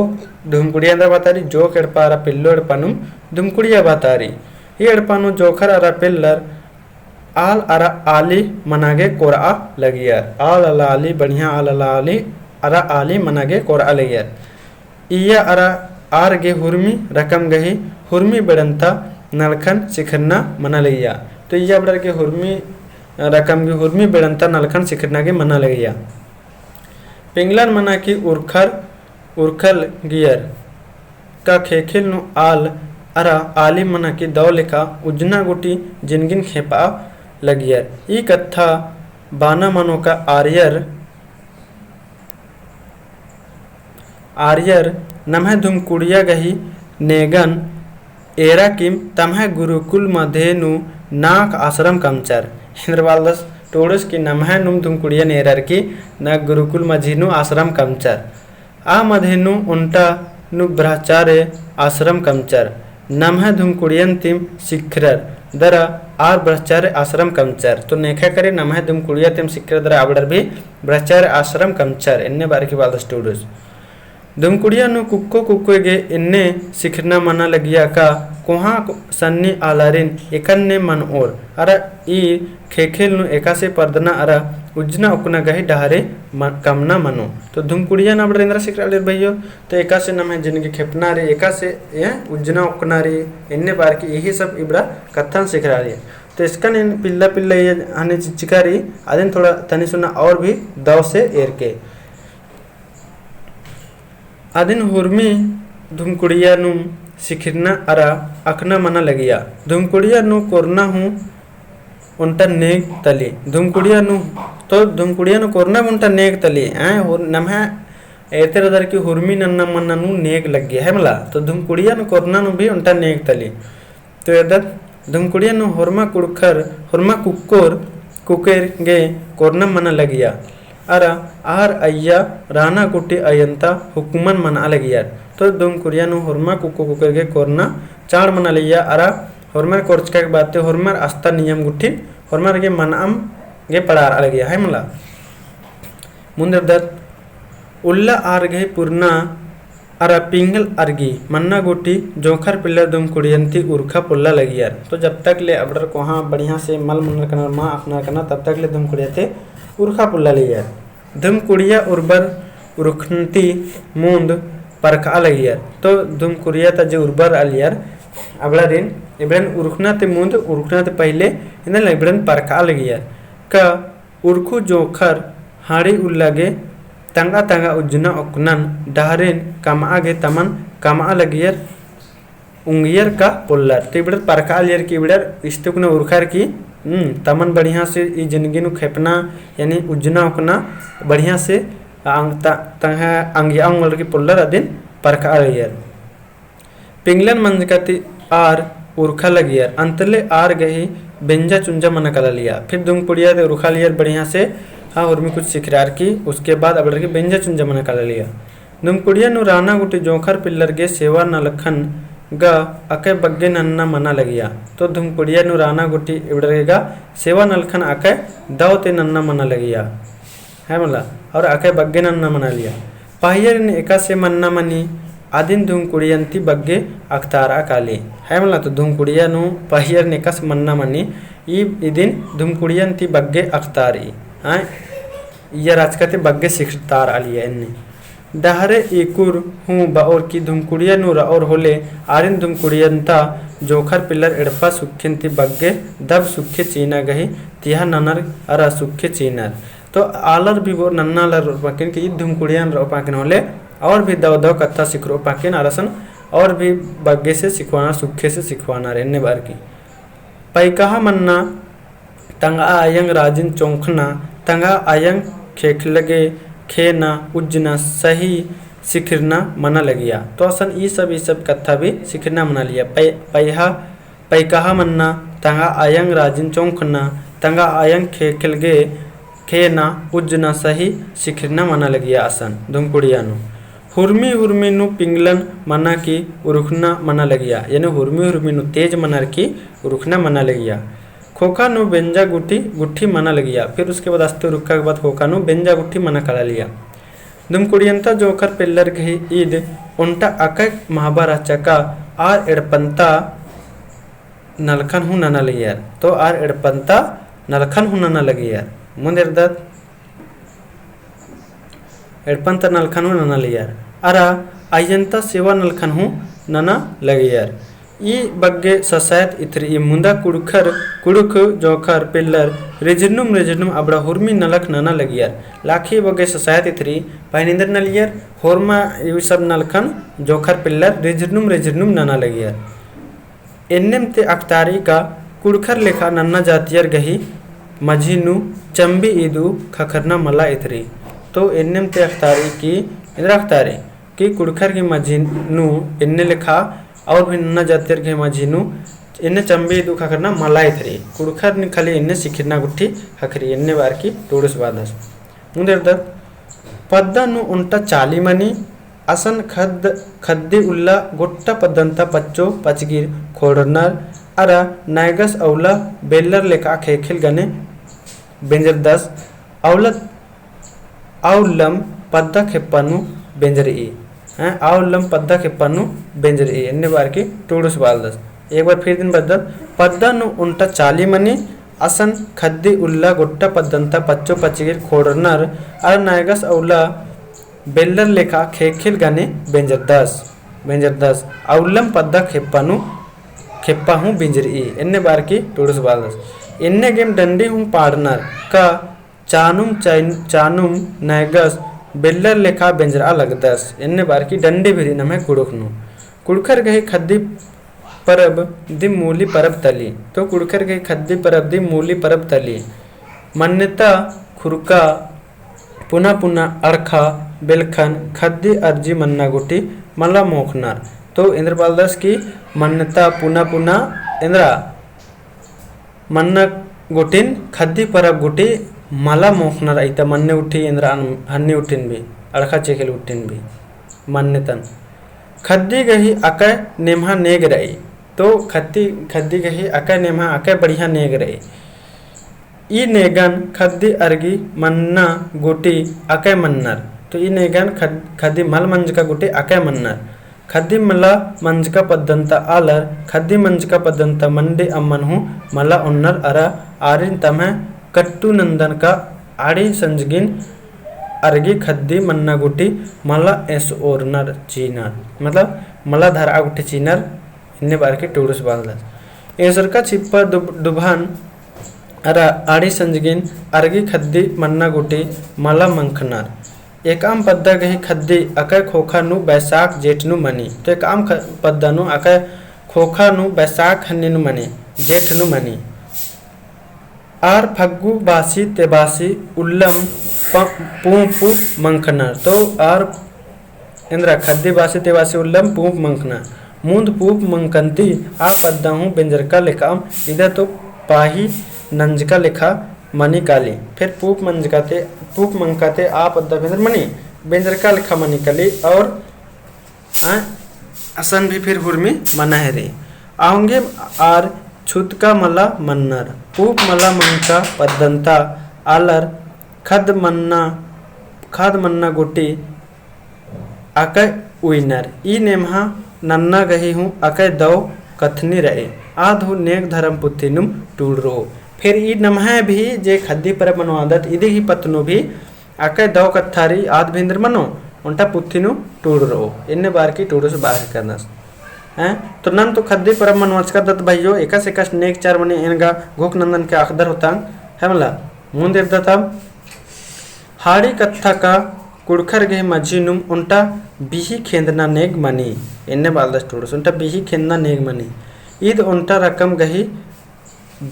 धुमकुड़िया अंदर बता रही जोक एड़पा अरा पिल्लो एड़पानुम धुमकुड़िया बाता रही ये एड़पानु जोखर अरा पिल्लर आल अरा आली मनागे कोरा लगियर आल अला आली बढ़िया आल अला आली अरा आली मनागे कोरा लगियर इया अरा आर गे हुर्मी रकम गही हुर्मी बेड़ंता नलखन शिखरना मना लगिया। तो ये अब के हुर्मी रकम गे हुर्मी बेड़ंता नलखन शिखरना के मना लगिया। पिंगलन मना की उरखर उरखल गियर का खेखिल नु आल अरा आली मना की दौ लेखा उजना गुटी जिनगिन खेपा लगियर। ई कथा बाना मनो का आर्यर नमः धुम कुड़िया गही नेगन एरा किम तमह गुरुकुल मधेनु नाक आश्रम कमचर। इंद्रवालदस टोड़स की नमः नुम धुम कुड़िया नेरर की न गुरुकुल मझीनु आश्रम कमचर आ मधेनु उन्टा नु ब्रह्मचार्य आश्रम कमचर नमः धुम कुड़ियन तिम शिखरर दरा आर ब्रह्मचार्य आश्रम कमचर। तो नेखा करे नमः धुम कुड़िया तिम शिखर दरा आवडर भी ब्रह्मचार्य आश्रम कमचर इन्ने बार की वालदस टोड़स धुमकुड़िया नु कुक्को कुक्को गे इन्ने सिखना मना लगिया का कोहा सन्नी आलारिन एकन ने मन और अरा ई खेखेल नु एका से पर्दना अरा उजना उकना गही डहारे कमना मनो। तो धुमकुड़िया ना बड़ा इंद्र सिखरा ले भैयो तो एका से नम है जिनके खेपना रे एका से ये उजना उकना रे इन्ने बार की यही सब इबड़ा कथन सिखरा रही। तो इसका ने पिल्ला पिल्ला ये आने चिचिकारी आदिन थोड़ा तनी सुना और भी दव से एर के आदिन हुर्मी धुमकुड़िया नु सिखिरना अरा अखना मना लगिया। धुमकुड़िया नु कोरना हूँ उनटा नेक तली धुमकुड़िया नु तो धुमकुड़िया नु कोरना उनटा नेक तली नमः ऐते रदर की हुर्मी नन्ना मन्ना नु नेक लग गया है मला। तो धुमकुड़िया नु कोरना नु भी उनटा नेक तली। तो यदर धुमकुड़िया नु हुरमा कुड़खर हुरमा कुक्कोर कुकेर गे कोरना मना लगिया अरा आर अय्या राना कुटी अयंता हुकुमन मना लगिया। तो धुमकुड़िया नु हुरमा कुक्को कुकर के कोरना चाड़ मना लिया अरा हुरमर कोर्चका के बात हुरमर आस्था नियम गुट्ठी हुरमर के मनाम गे पड़ार अलगिया है मला। मुंदर दत्त उल्ला आर गए पूर्णा अरा पिंगल अर्गी मन्ना गुटी जोखर पिल्लर धुमकुड़ियंती उर्खा पुल्ला लगिया। तो जब तक ले अबड़र कोहा बढ़िया से मल मुनर करना माँ अपना करना तब तक ले धुमकुड़िया थे उर्खा पुल्ला लिया। धुमकुड़िया उर्बर उर्खनती मूंद परखा लगिया। तो धुमकुड़िया तजे उर्बर अलियर अबड़ा दिन इब्रन उर्खना ते मूंद उर्खना ते पहले इधर इब्रन परखा लगिया का उर्खु जोखर हाड़ी उल्लागे तंगा तंगा उजना उकनन डहरेन कमा गे तमन कमा लगियर उंगियर का पुल्लर। तो इबड़ परखा लियर की इबड़ इस्तुकना उर्खर की तमन बढ़िया से ई जिंदगी नु खेपना यानी उजना उकना बढ़िया से अंगिया उंगल की पुल्लर अदिन परखा लियर। पिंगलन मंजकती आर उर्खा लगियर अंतले आर गही बेंजा चुंजा मन कला लिया। फिर धुमकुड़िया ते उर्खा लियर बढ़िया से हाँ और में कुछ सिखरार की उसके बाद अब के बेंजा चुंजा मन कला लिया। धुमकुड़िया नु राना गुटी जोखर पिल्लर गे सेवा नलखन गा अके बग्गे नन्ना मना लगिया। तो धुमकुड़िया नु राना गुटी इबड़ेगा सेवा नलखन अके दावते नन्ना मना लगिया है मला और अके बग्गे नन्ना मना लिया। पाहियर ने एका से मन्ना मनी आदिन धुमकुड़ियंती बग्गे अख्तारा काली है मला। तो धुमकुड़िया नु पाहियर ने एका से मन्ना मनी ई दिन धुमकुड़ियंती बग्गे अख्तारी हाँ यह राजकते बग्गे सिखतार आलिया इन्ने डहरे इकुर हूँ बाओर की धुमकुड़िया नु और होले आरिन धुमकुड़ियंता जोखर पिल्लर एड़पा सुख्यंती बग्गे दब सुखे चीना गही तिहा ननर अरा सुखे चीनर। तो आलर भी वो नन्ना लर पाकिन की धुमकुड़ियान रो पाकिन होले और भी दव दव कथा सिखरो पाकिन अरसन और भी बग्गे से सिखवाना सुखे से सिखवाना रहने बार की पैकहा मन्ना तंगा आयंग राजिन चौंखना तंगा आयंग खेखलगे खेना उजना सही सिखरना मना लगिया। तो असन ई सब कथा भी सिखना मना लिया। पैकहा मन्ना तंगा आयंग राजिन चौंखना तंगा आयंग खेखलगे खेना उजना सही सिखरना मना लगिया। असन धुमकुड़िया नु हुर्मी हुर्मी नु पिंगलन मना की उरुखना मना लगिया यानी हुर्मी हुर्मी नु तेज मना की उरुखना मना लगिया। खोखा नु बेंजा गुट्ठी मना लगिया। फिर उसके बाद अस्ते रुक्का के बाद खोखा नु बेंजा गुट्ठी मना कला लिया। धुमकुड़ियंता जोखर पिल्लर गही ईद उन्टा अकक महाबारा चका आर एड़पंता नलखन हूँ नना लगिया। तो आर एड़पंता नलखन हूँ नना लगिया मुंदेर दत्त एड़पंता नलखन हूँ नना लिया अरा ಅಯ್ಯಂತ ಸೇವಾ ನಲ್ಕನ್ ಹೂँ ನನ ಲಗೆಯರ್ ಈ ಬಗ್ಗೆ ಸಸಾಯತ್ ಇತ್ರಿ ಈ ಮುಂದ ಕುಡುಕ್ ಜೋಖರ್ ಪಿಲ್ಲರ್ ರಿಜಿರ್ನುಮ್ ಅಬ್ರ ಹುರ್ಮಿ ನಲಕ್ ನನ ಲಗಿಯರ್ लाखी बगे ससायत इथरी पाइनिंदर नलियर होरमा ये सब नलखन जोखर पिल्लर रिजर्नुम नना लगियर एन्नेम ते अख्तारी का कुड़खर लेखा नन्ना जातियर गही मझीनु चंबी ईदू खखरना मला इथरी तो एन्नेम ते अख्तारी की इधर अख्तारी की कुड़खर की मझीनु इन्ने लेखा और भी नन्ना जातियर गही मझीनु इन्ने चंबी ईदू खखरना मला इथरी कुड़खर नि खाली इन्ने सिखिरना गुट्ठी खखरी इन्ने बार की टोडस बादस ಮುಂದೆ ಪದ್ದನು ಉಂಟ ಚಾಲಿಮನಿ ಅಸನ್ ಖದ್ದಿ ಉಲ್ಲ ಗೊಟ್ಟ ಪದ್ದಂತ ಪಚ್ಚೋ ಪಚಗಿರ್ ಖೋಡರ್ನರ್ ಅರ ನಾಯಗಸ್ ಔಲ ಬೆಲ್ಲರ್ ಲೆಖಾ ಖೇಖಿಲ್ ಗನೆ ಬೆಂಜರ್ ದಸ್ ಔಲತ್ ಔಲಂ ಪದ್ದ ಖೆಪ್ಪನು ಬೆಂಜರಿ ಔಲಂ ಪದ್ದ ಖೆಪ್ಪನು ಬೆಂಜರಿ ಎನ್ನೆ ಬಾರ್ की टोडस बाल दस एक बार फिर दिन बदल पद्दनु उंट चालिमनी असन खद्दी उल्ला गोट्टा पद्दंता पच्चो पचिगिर खोडरनर अर नायगस औला बेल्लर लेखा खेखिल गाने बेंजर दस औलम पद्दा खेप्पा हूँ बिंजरी एन्ने बार की टोडस बालदस एन्ने गेम डंडी हूँ पाड़नर का चानुम नायगस बेल्लर लेखा बेंजर लगदस एन्ने बार की डंडी भिरी नमे कुड़ुखनु कुड़खर गही खद्दी परब दिम मूली परब तली तो कुड़खर गई खद्दी परब दिम मूली परब तली मान्यता खुरका पुना अड़खा बेलखन खद्दी अर्जी मन्ना गुटी मला मोखनार तो इंद्रपाल दास की मान्यता पुना इंद्रा मन्ना गुटिन खद्दी परब गुटी मला मोखनार आइता मन्ने उठी इंद्रा हन्नी उठिन भी अड़खा चेखेल उठिन भी मान्यतन खद्दी गही अकय नेमहा नेग रही तो खद्दी गही अकय नेमहा अकय बढ़िया नेग रही ई नेगन खद्दी अर्गी मन्ना गोटी अकय मन्नर तो ई नेगन खद्दी मल मंज का गोटी अकय मन्नर खद्दी मला मंज का पद्दंता आलर खद्दी मंज का पद्दंता मंडे अम्मन हूँ मला उन्नर अरा आरिन तमह कट्टू नंदन का आड़ी संजगिन अर्गी खद्दी मन्ना गुटी मला एस ओरनर चीनर मतलब मला धरा गुटी चीनर इन्ने बार की टोडस बालदस एसर का छिप्पा दुभान अरा आड़ी संजगिन अर्गी खद्दी मन्ना गुटी मला मंखनर एकाम पद्दा गही खद्दी अकय खोखा नु बैसाख जेठ नु मनी तो एकाम पद्दा नु अकय खोखा नु बैसाख हन्नी नु मनी जेठ नु मनी आर फग्गु बासी तेबासी उल्लम पूप मंखनर तो आर इंद्रा खद्दी बासी तेबासी उल्लम पूप मंखनर मूंद पूप मंकंती आ पद्दा हूँ बेंजर का लिखा इधर तो पाही नंज का लिखा मनी काली फिर पूप मंकाते आ पद्दा बेंजर मनी बेंजर का लिखा मनी काली और असन भी फिर हुर्मी मना है रे आऊंगे आर छुत का मला मन्नर पूप मला मंका पद्दंता आलर खद मन्ना गोटी अकय उइनर ई नेमहा नन्ना गही हूँ अकय दौ कथनी रहे आधु नेक धर्म पुथिनुम टूड़ रो फिर ई नमह भी जे खद्दी पर मनवादत इधे ही पत्नो भी अकय दौ कथारी आध भिंद्र मनो उनटा पुथिनु टूड़ रो इन्ने बार की टूड़ से बाहर करना हैं तो नन तो खद्दी पर मनवाच का दत्त भाइयों एकस नेक चार मने इनका घोक नंदन के अखदर होता है मला मुंह देवता था हाड़ी कत्था का कुड़खर गहे मझीनुम उनटा बिही खेंदना नेग मनी इन्ने बालदस टोडस उनटा बिही खेंदना नेग मनी ईद उनटा रकम गही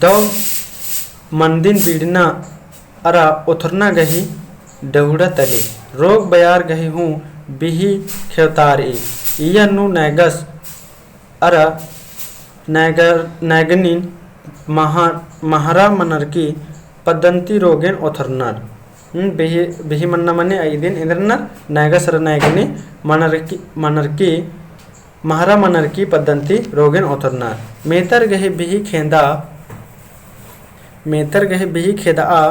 दौ मंदिन बीड़ना अरा उथरना गही डहुड़ा तले रोग बयार गही हूँ बिही खेवतार इयनु नैगस अरा नैगनिन महारा मनर की पद्दंती रोगेन उथरनार बिही मन्ना मने दिन इंद्रनर नायगसर नायगनी मनरकी महारा मनरकी पद्धति रोगेन ओथरना मेतर गहे बिही खेदा आ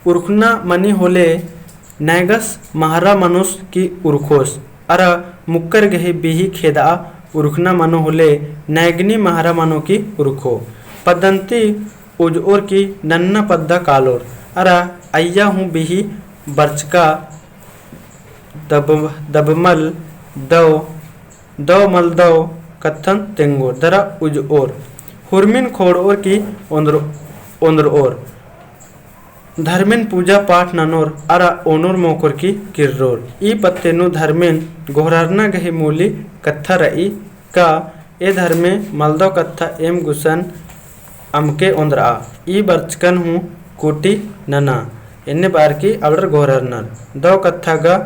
उर्खना मनी होले नायगस महारा मनुष की उर्खोस अरा मुक्कर गहे बिही खेदा आ उर्खना मनो होले नायगनी महारा मनो की उर्खो पद्धति उजोर की नन्ना पद्दा कालोर अरा अय्या हूँ बिही बर्चका दबमल दव दव मलदव कत्थन तेंगोर दरा उज और हुरमिन खोड़ और की ओंद्र और धर्मेन पूजा पाठ ननोर अरा ओनोर मोकोर की किर्रोर ई पत्तेनु धर्मेन गोहरारना गही मूली कत्था रई का ए धर्मे मलदव कत्था एम गुसन अमके ओंद्र आ ई बर्चकन हूँ कोटी नना इन्ने बार की अवडर गोहरारनर दव कत्था गा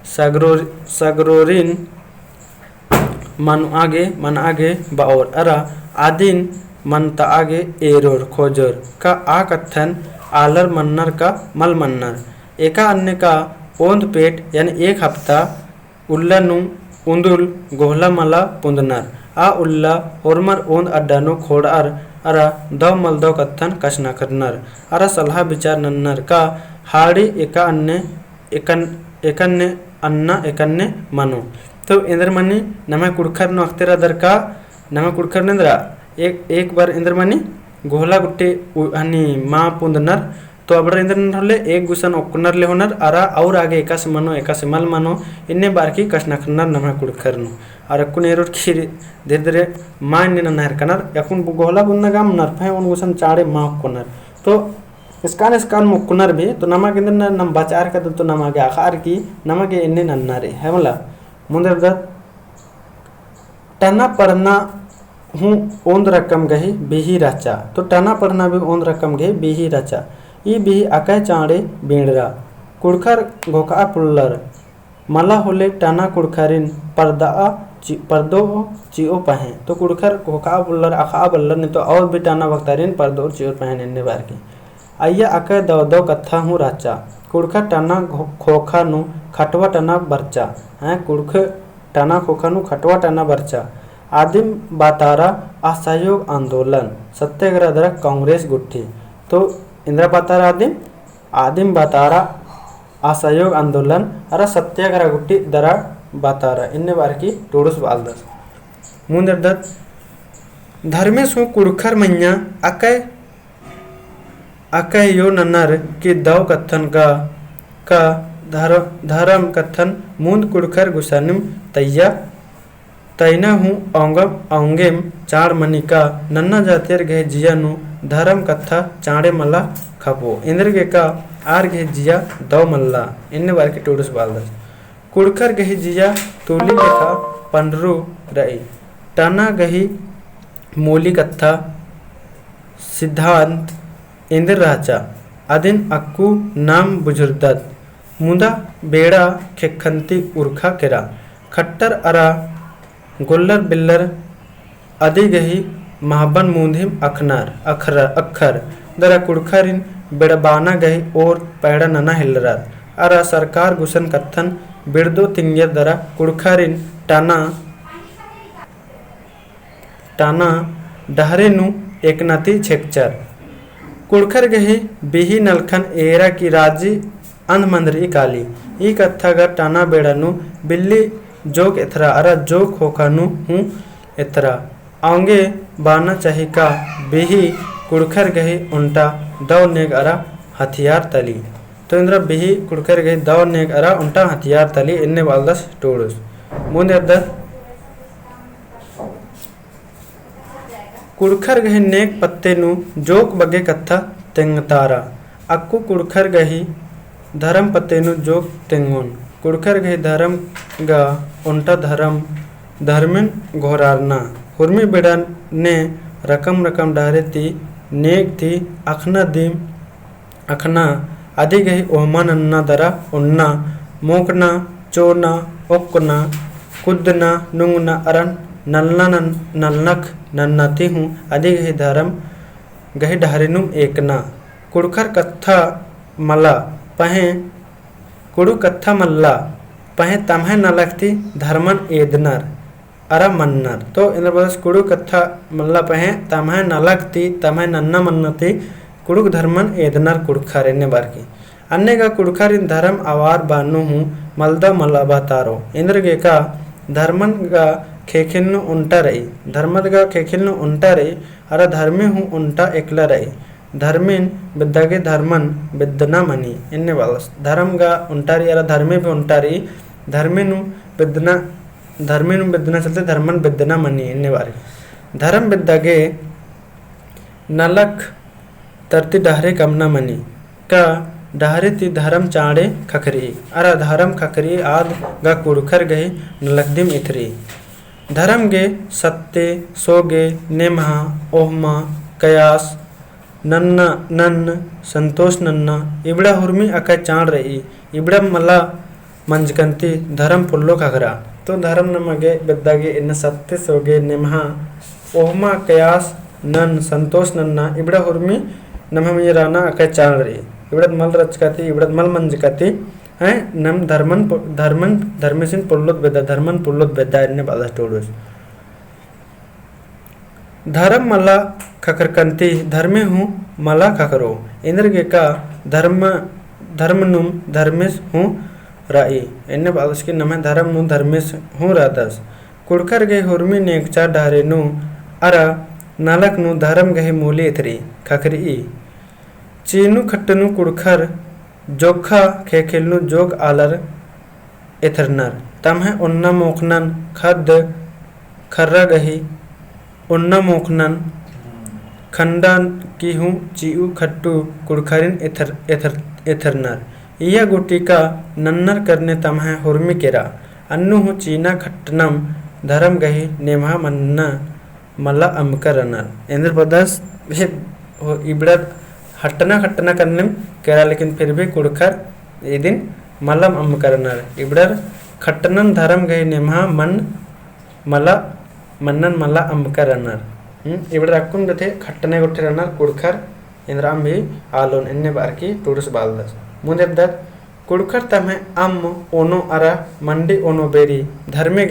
सगरोरिन मन आगे बाओर अरा आदिन मन ता आगे एरोर खोजोर का आ कत्थन आलर मन्नर का मल मन्नर एका अन्य का ओंद पेट यानी एक हफ्ता उल्ला नु उंदुल गोहला मला पुंदनर आ उल्ला होरमर ओंद अड्डानु खोड़ अरा दव मलदव कत्थन कशना करनर अरा सलाह विचार नन्नर का हाड़ी एका एकन्ने अन्ना एकन्ने मनो तो इंद्रमणि नमे कुड़खर नो अख्तेरा दर का नमे कुड़खर नेंद्रा एक बार इंद्रमणि गोहला गुट्टे हनी माँ पुंदनर तो अबड़ इंद्रनर होले एक गुसन ओक्कुनर ले होनर अरा और आगे एका से मल मनो इन्ने बार की कशना करनर नमे कुड़खर नो और अक्कुन एरोर की धीरे धीरे माँ इन्ने नहर कनर यकुन गोहला बुन्ना गाम नर फे उन गुसन चाड़े माँ ओक्कुनर तो इसकान मुक्कुनर भी तो नमक इंद्र नम बचार का तो नमक आखार की नमक इन्ने नन्नारे है मला मुंदर दत टना पढ़ना हूँ ओंद रकम गही बिही राचा तो टना पढ़ना भी ओंद रकम गही बिही राचा ई बिही अकय चाड़े बेड़रा कुड़खर घोका पुल्लर मला होले टना कुड़खरिन पर्दो चिओ पहे तो कुड़खर घोका पुल्लर अखा बल्लर नहीं तो और भी टना वक्तारिन पर्दो चिओ पहन इन्ने बार की अय्या अकय दव कत्था हूँ राचा कुड़खर टना खोखा नु खटवा टना बर्चा हैं कुड़ख टना खोखा नु खटवा टना बर्चा आदिम बातारा असहयोग आंदोलन सत्याग्रह दरा कांग्रेस गुट्ठी तो इंदिरा बातारा आदिम बातारा असहयोग आंदोलन अरा सत्याग्रह गुट्टी दरा बातारा इन्ने बार की टोडस बालदस मुंदर दत धर्मेश हूँ कुड़खर मैया अकय यो नन्नर की दव कत्थन का धर्म कत्थन मुंद कुड़खर गुसानिम तैना हूँ औंगेम चाड़ मनी का नन्ना जातेर गहे जिया नु धर्म कत्था चाड़े मल्ला खपो इंद्र गे का आर गहे जिया दव मल्ला इन्ने बार की टोडस बालदस कुड़खर गही जिया तोली लेखा पंडरू रई टाना गही मोली कत्था सिद्धांत इंद्र राचा अदिन अक्कू नाम बुजुर्दत मुदा बेड़ा खेखंती उर्खा केरा खट्टर अरा गोल्लर बिल्लर अदि गही महाबन मूंधिम अखर दरा कुड़खरिन बेड़बाना गही और पैड़ा नना हिल्लरा अरा सरकार गुसन कत्थन बिड़दो तिंगर दरा कुड़खरिन टाना डहरे नु एकनती छेकचर कुड़खर गही बिही नलखन एरा की राजी अंधमंदरी काली ई कत्था गा टाना बेड़ा नु बिल्ली जोक एथरा अरा जोक होकानु हूँ एथरा आंगे बाना चाही का बिही कुड़खर गही उल्टा दव नेग अरा हथियार तली तो इंद्र बिही कुड़खर गही दव नेग अरा उल्टा हथियार तली इन्ने वालदस टोडस मुंदे दत कुड़खर गही नेक पत्ते नु जोक बगे कत्था तेंगतारा अक्कू कुड़खर गही धर्म पत्ते नु जोक तेंगोन कुड़खर गही धर्म गा उल्टा धर्मिन घोरारना हुर्मी बेड़ा ने रकम डारे ती नेक थी अखना आदि गही ओहमा नन्ना दरा उन्ना मोकना चोना ओकना कुदना नुंगना अरन नलनक नन्नती हूँ आदि गही धर्म गही डहरिनुम एकना कुड़खर कत्था मला पहे कुड़ु कत्था मल्ला पहे तमहे नलकती धर्मन एदनर अरा मन्नर तो इंद्र बदस कुड़ु कत्था मल्ला पहे तमहे नलकती तमहे नन्ना मन्नती कुड़ुक धर्मन एदनर कुड़खर इन्ने बार की अन्य का कुड़खर इन धर्म आवार बानु हूँ मलदा मल्लाबा तारो इंद्र गे का धर्मन गा खेखिल्नु उंटा रही धर्मद गा खेखिल्नु उंटा रही अरा धर्मी हूँ उंटा एकला रही धर्मीन बिद्दागे धर्मन बिद्दना मनी इन्ने वालस धर्म गा उंटारी अरा धर्मी भी उंटारी धर्मीनु बिद्दना ಧರ್ಮೇನು ಬೆದ್ದನ ಚಲತೆ ಧರ್ಮನ್ ಬೆದ್ದನ ಮನಿ ಎನ್ನೆ ಬಾರಿ धर्म बिद्दागे नलक तरती डहरे कमना मनी का डहरे ती धर्म चाड़े खखरी अरा धर्म खखरी आद गा कुड़खर गई नलकदिम इथरी धर्म गे सत्ते सोगे नेमहा ओहमा कयास नन्ना नन्न संतोष नन्ना इबड़ा हुर्मी अका चाड़ रही इबड़ा मला मंजकंती धर्म पुल्लो खखरा तो धर्म नमगे बिद्दागे इन सत्ते सोगे नेमहा ओहमा कयास नन संतोष नन्ना इबड़ा हुर्मी नमहमीराना अका चाण रही इबड़त मल रचकाती इबड़त मल मंजकाती हैं नम धर्मन धर्मेसिन पुल्लोत बेदा धर्मन पुल्लोत बेदा इन्ने बादा स्टोडोस धर्म मला खकरकंती धर्मे हूँ मला खकरो इंद्रगे का धर्मनुम धर्मेश हूँ राई इन्ने बादस की नमे धर्म नु धर्मेश हूँ रादस कुड़कर गए हुर्मी नेकचा डहरे नु अरा नालक नु धर्म गहे मूली इथरी खखरी चीनु खट्टनु कुड़खर जोखा खेखेलनु जोग आलर इथरनर तमहे उन्ना मोखनन खद खर्रा गही उन्ना मोखनन खंडन की हूँ चीऊ खट्टू कुड़खरिन इथरनर इया गुटी का नन्नर करने तमहे हुर्मी केरा अन्नु हूँ चीना खट्टनम धर्म गही नेमहा मन्ना मला अमकरनर इंद्र प्रदेश इबड़ा हट्टना खट्टना करने केरा लेकिन फिर भी कुड़खर ये दिन मलम अमकरनर इबड़ा खट्टनन धर्म गही नेमहा मन मला मन्नन मला अमकरनर इबड़ा अक्कुन गथे खट्टने गुट्टे रनर कुड़खर इंद्राम भी आलोन इन्ने बार की टूरिस्ट बालदस मुझे दत कुड़खर तमें अम ओनो अरा मंडी ओनो बेरी धर्मे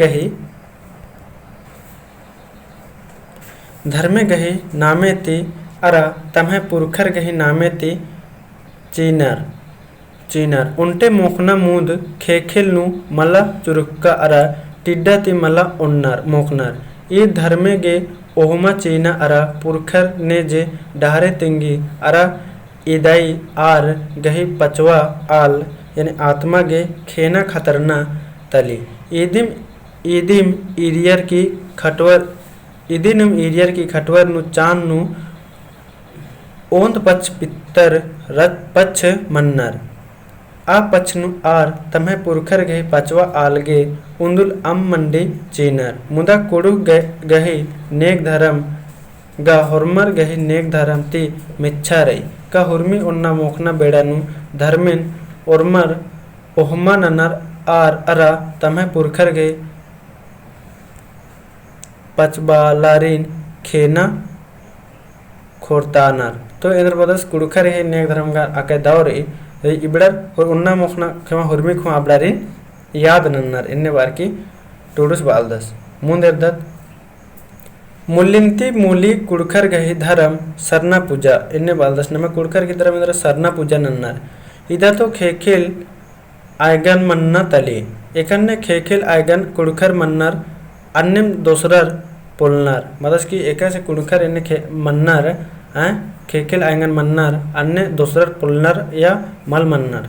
नामे ती अरा तमें पुरखर गही नामे ती चीनर उन्टे मोखना मूद खेखेल नु मला चुरुक्का अरा टिड्डा ती मला उन्नर मोखनर ये धर्मे गे ओहमा चीना अरा पुरखर ने जे डहरे तिंगी अरा इदाई आर गही पचवा आल यानी आत्मा गे खेना खतरना तली ईदिम इरियर की खटवर नु चान नु ओंत पच पित्तर रत पच मन्नर आ पच नु आर तम्हे पुरखर गही पचवा आल गे उंदुल अम मंडी चीनर मुदा कुड़ु गही नेक धर्म गा हुर्मर गही नेक धर्म ती मिच्छा रही का हुर्मी उन्ना मोखना बेड़ानु धर्मिन उर्मर ओहमा ननर आर अरा तम्हे पुरखर गए पचबालारिन खेना खोरतानर तो इंद्र प्रदेश कुड़खर है नेक धर्म का आके दौरे इबड़र और उन्ना मोखना खेमा हुर्मी खो आबड़ारिन याद नन्नर इन्ने बार की टूडुस बालदस मुंदेरदत मुल्लिंती मूली कुड़खर गही धर्म सरना पूजा इन्ने बालदस नमे कुड़खर की धर्म इंद्र सरना पूजा नन्नर इदा तो खेखेल आयगन मन्ना तली एकन्ने खेखेल आयगन कुड़खर मन्नर अन्यम दोसरर पुलनर मतलब कि एका से कुड़खर इन्ने मन्नर खेखेल आयगन मन्नर अन्य दोसरर पुलनर या मल मन्नर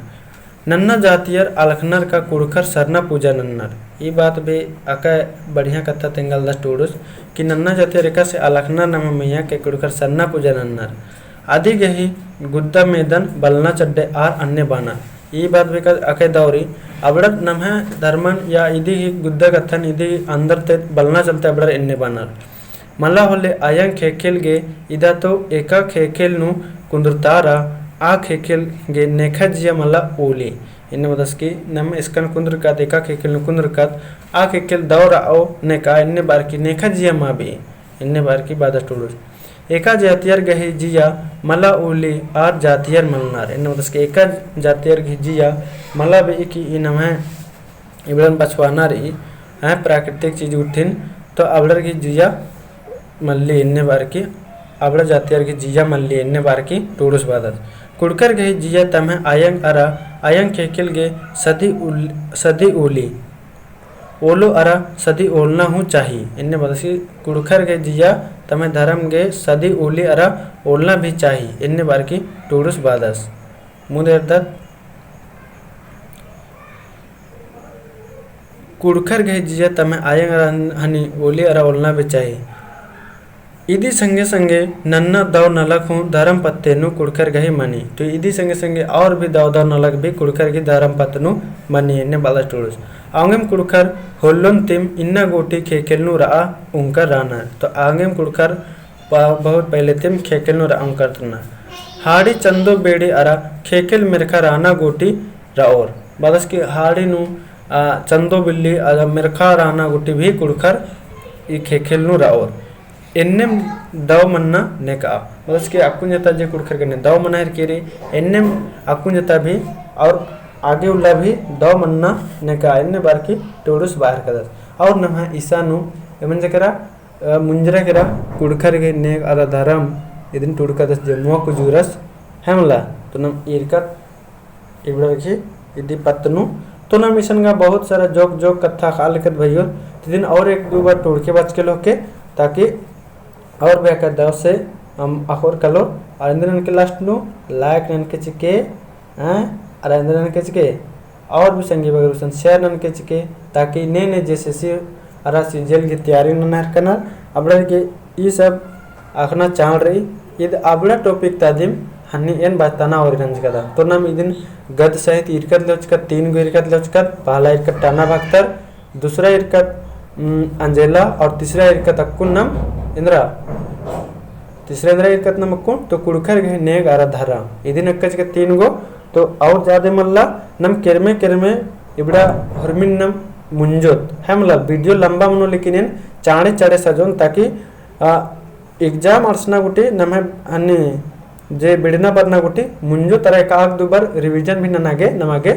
नन्ना जातियर अलखनर का कुड़खर सरना पूजा नन्नर ये बात भी आका बढ़िया कथा तेंगल दस टूडुस कि नन्ना जातियर एका से अलखनर नम मैया के कुड़खर सरना पूजा नन्नर आदि गही गुद्दा मेदन बलना चड्डे आर अन्य बाना ये बात भी अके दौरी अबड़त नम्हे धर्मन या इदी ही गुद्दा कथन इदी अंदर ते बलना चलते अबड़र इन्ने बानर मला होले आयंग खेखेल गे इदा तो एका खेखेल नु कुंद्रतारा आ खेखेल गे नेखा जिया मला ओली इन्ने मदस की नम इसकन कुंद्र का एका खेखेल नु कुंद्र का आ खेखेल दौरा आओ नेका इन्ने बार की नेखा जिया मा भी इन्ने बार की बादा टोडुस एका जातियर गही जिया मला ओली आर जातियर मलनार इन्ने मदस के एका जातियर गही जिया मला भी की इनम है इबड़न पछवाना रही है प्राकृतिक चीज उठिन तो अबड़र की जिया मल्ली इन्ने बार की अबड़ा जातियर की जिया मल्ली इन्ने बार की टोडुस बादस कुड़कर गही जिया तम्हे आयंग अरा आयंग खेकिल गे सदी ओली ओलो अरा सदी ओलना हूँ चाहिए इन्ने बदसी कुड़खर गए जिया तमें धर्म गे सदी ओली अरा ओलना भी चाहिए इन्ने बार की टूडुस बादस मुदेरदत कुड़खर गहे जिया तमे आयंग हनी ओली अरा ओलना बेचाही इदी संगे संगे नन्ना दाव नलक हूँ धर्म पत्तेनु कुड़खर गही मनी तो इदी संगे संगे और भी दाव दाव नलक भी कुड़खर की धर्म पत्तनु मनी इन्ने बाला टूडस आंगेम कुड़खर होल्लोन तिम इन्ना गोटी खेकेलनु रा उनकर राना तो आंगेम कुड़खर बहुत पहले तिम खेकेलनु रा उनकर तना हाड़ी चंदो बेड़ी अरा खेकेल मिरखा राना गोटी राओर बादस की हाड़ी नु चंदो बिल्ली मिरखा राना गोटी भी कुड़खर ई खेकेलनु राओर एन्नेम दाव मन्ना नेका बस के अक्कुन जता जे कुड़खर करने दाव मनाहर केरे एन्नेम अक्कुन जता भी और आगे उल्ला भी दाव मन्ना नेका एन्ने बार की टोडुस बाहर कदस और नहा ईसानु एमन जकरा मुंजरा करा कुड़खर के ने अरा धरम इदिन टुड़कदस जे मो कुजुरस हमला तो नम इरकत इबड़ा रखी इदी पत्तनु तो नम मिशन का बहुत सारा जोक जोक कथा खाल कत भइयो दिन और एक दो बार टोड़ के बच के लोग के ताकि और बेकर दाव से हम अखोर कलो अरेंद्रन के लास्ट नु लाइक नन के चिके अरेंद्रन के चिके और भी संगी बगैर शेयर नन के चिके ताकि ने ने जैसे सी अरा सीजल की तैयारी नन हर करना अबड़ा के ये सब आखना चाल रही ये अबड़ा टॉपिक तादिम हन्नी एन बताना और रंज कदा तो नम इदिन गद सहित इरकत लोचकत 3 गो इरकत लोचकत पहला इरकत टाना भक्तर दूसरा इरकत अंजेला और तीसरा इरकत अक्कुन नम इंद्रा तीसरा इंद्रा इरकत नम अक्कुन तो कुड़खर गहे नेग आरा धारा इदिन अक्कच के 3 गो तो और ज्यादा मल्ला नम केरमे केरमे इबड़ा हरमिन नम मुंजोत है मतलब वीडियो लंबा मनो लेकिन इन चाड़े चाड़े सजोन ताकि एग्जाम अर्सना गुटी नम अन्य जे बिड़ना बदना गुटी मुंजो तरह का आग दुबार रिवीजन भी ननागे नमागे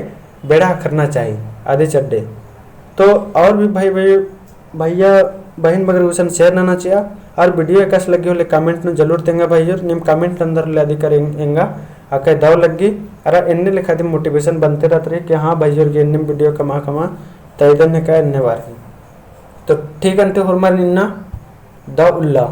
बेड़ा करना चाहिए आधे चड्डे तो और भी भैया बहन बगर उसन शेयर नना चाहिए और वीडियो कस लगी हो कमेंट में जरूर देंगे भाई निम कमेंट अंदर ले अधिक करेंगे आके दाव लगी अरे इन्ने लिखा दी मोटिवेशन बनते रहते रहे कि हाँ भाई और इन्ने वीडियो कमा तैदन का इन्ने बार तो ठीक अंते हुरमार निन्ना दा उल्ला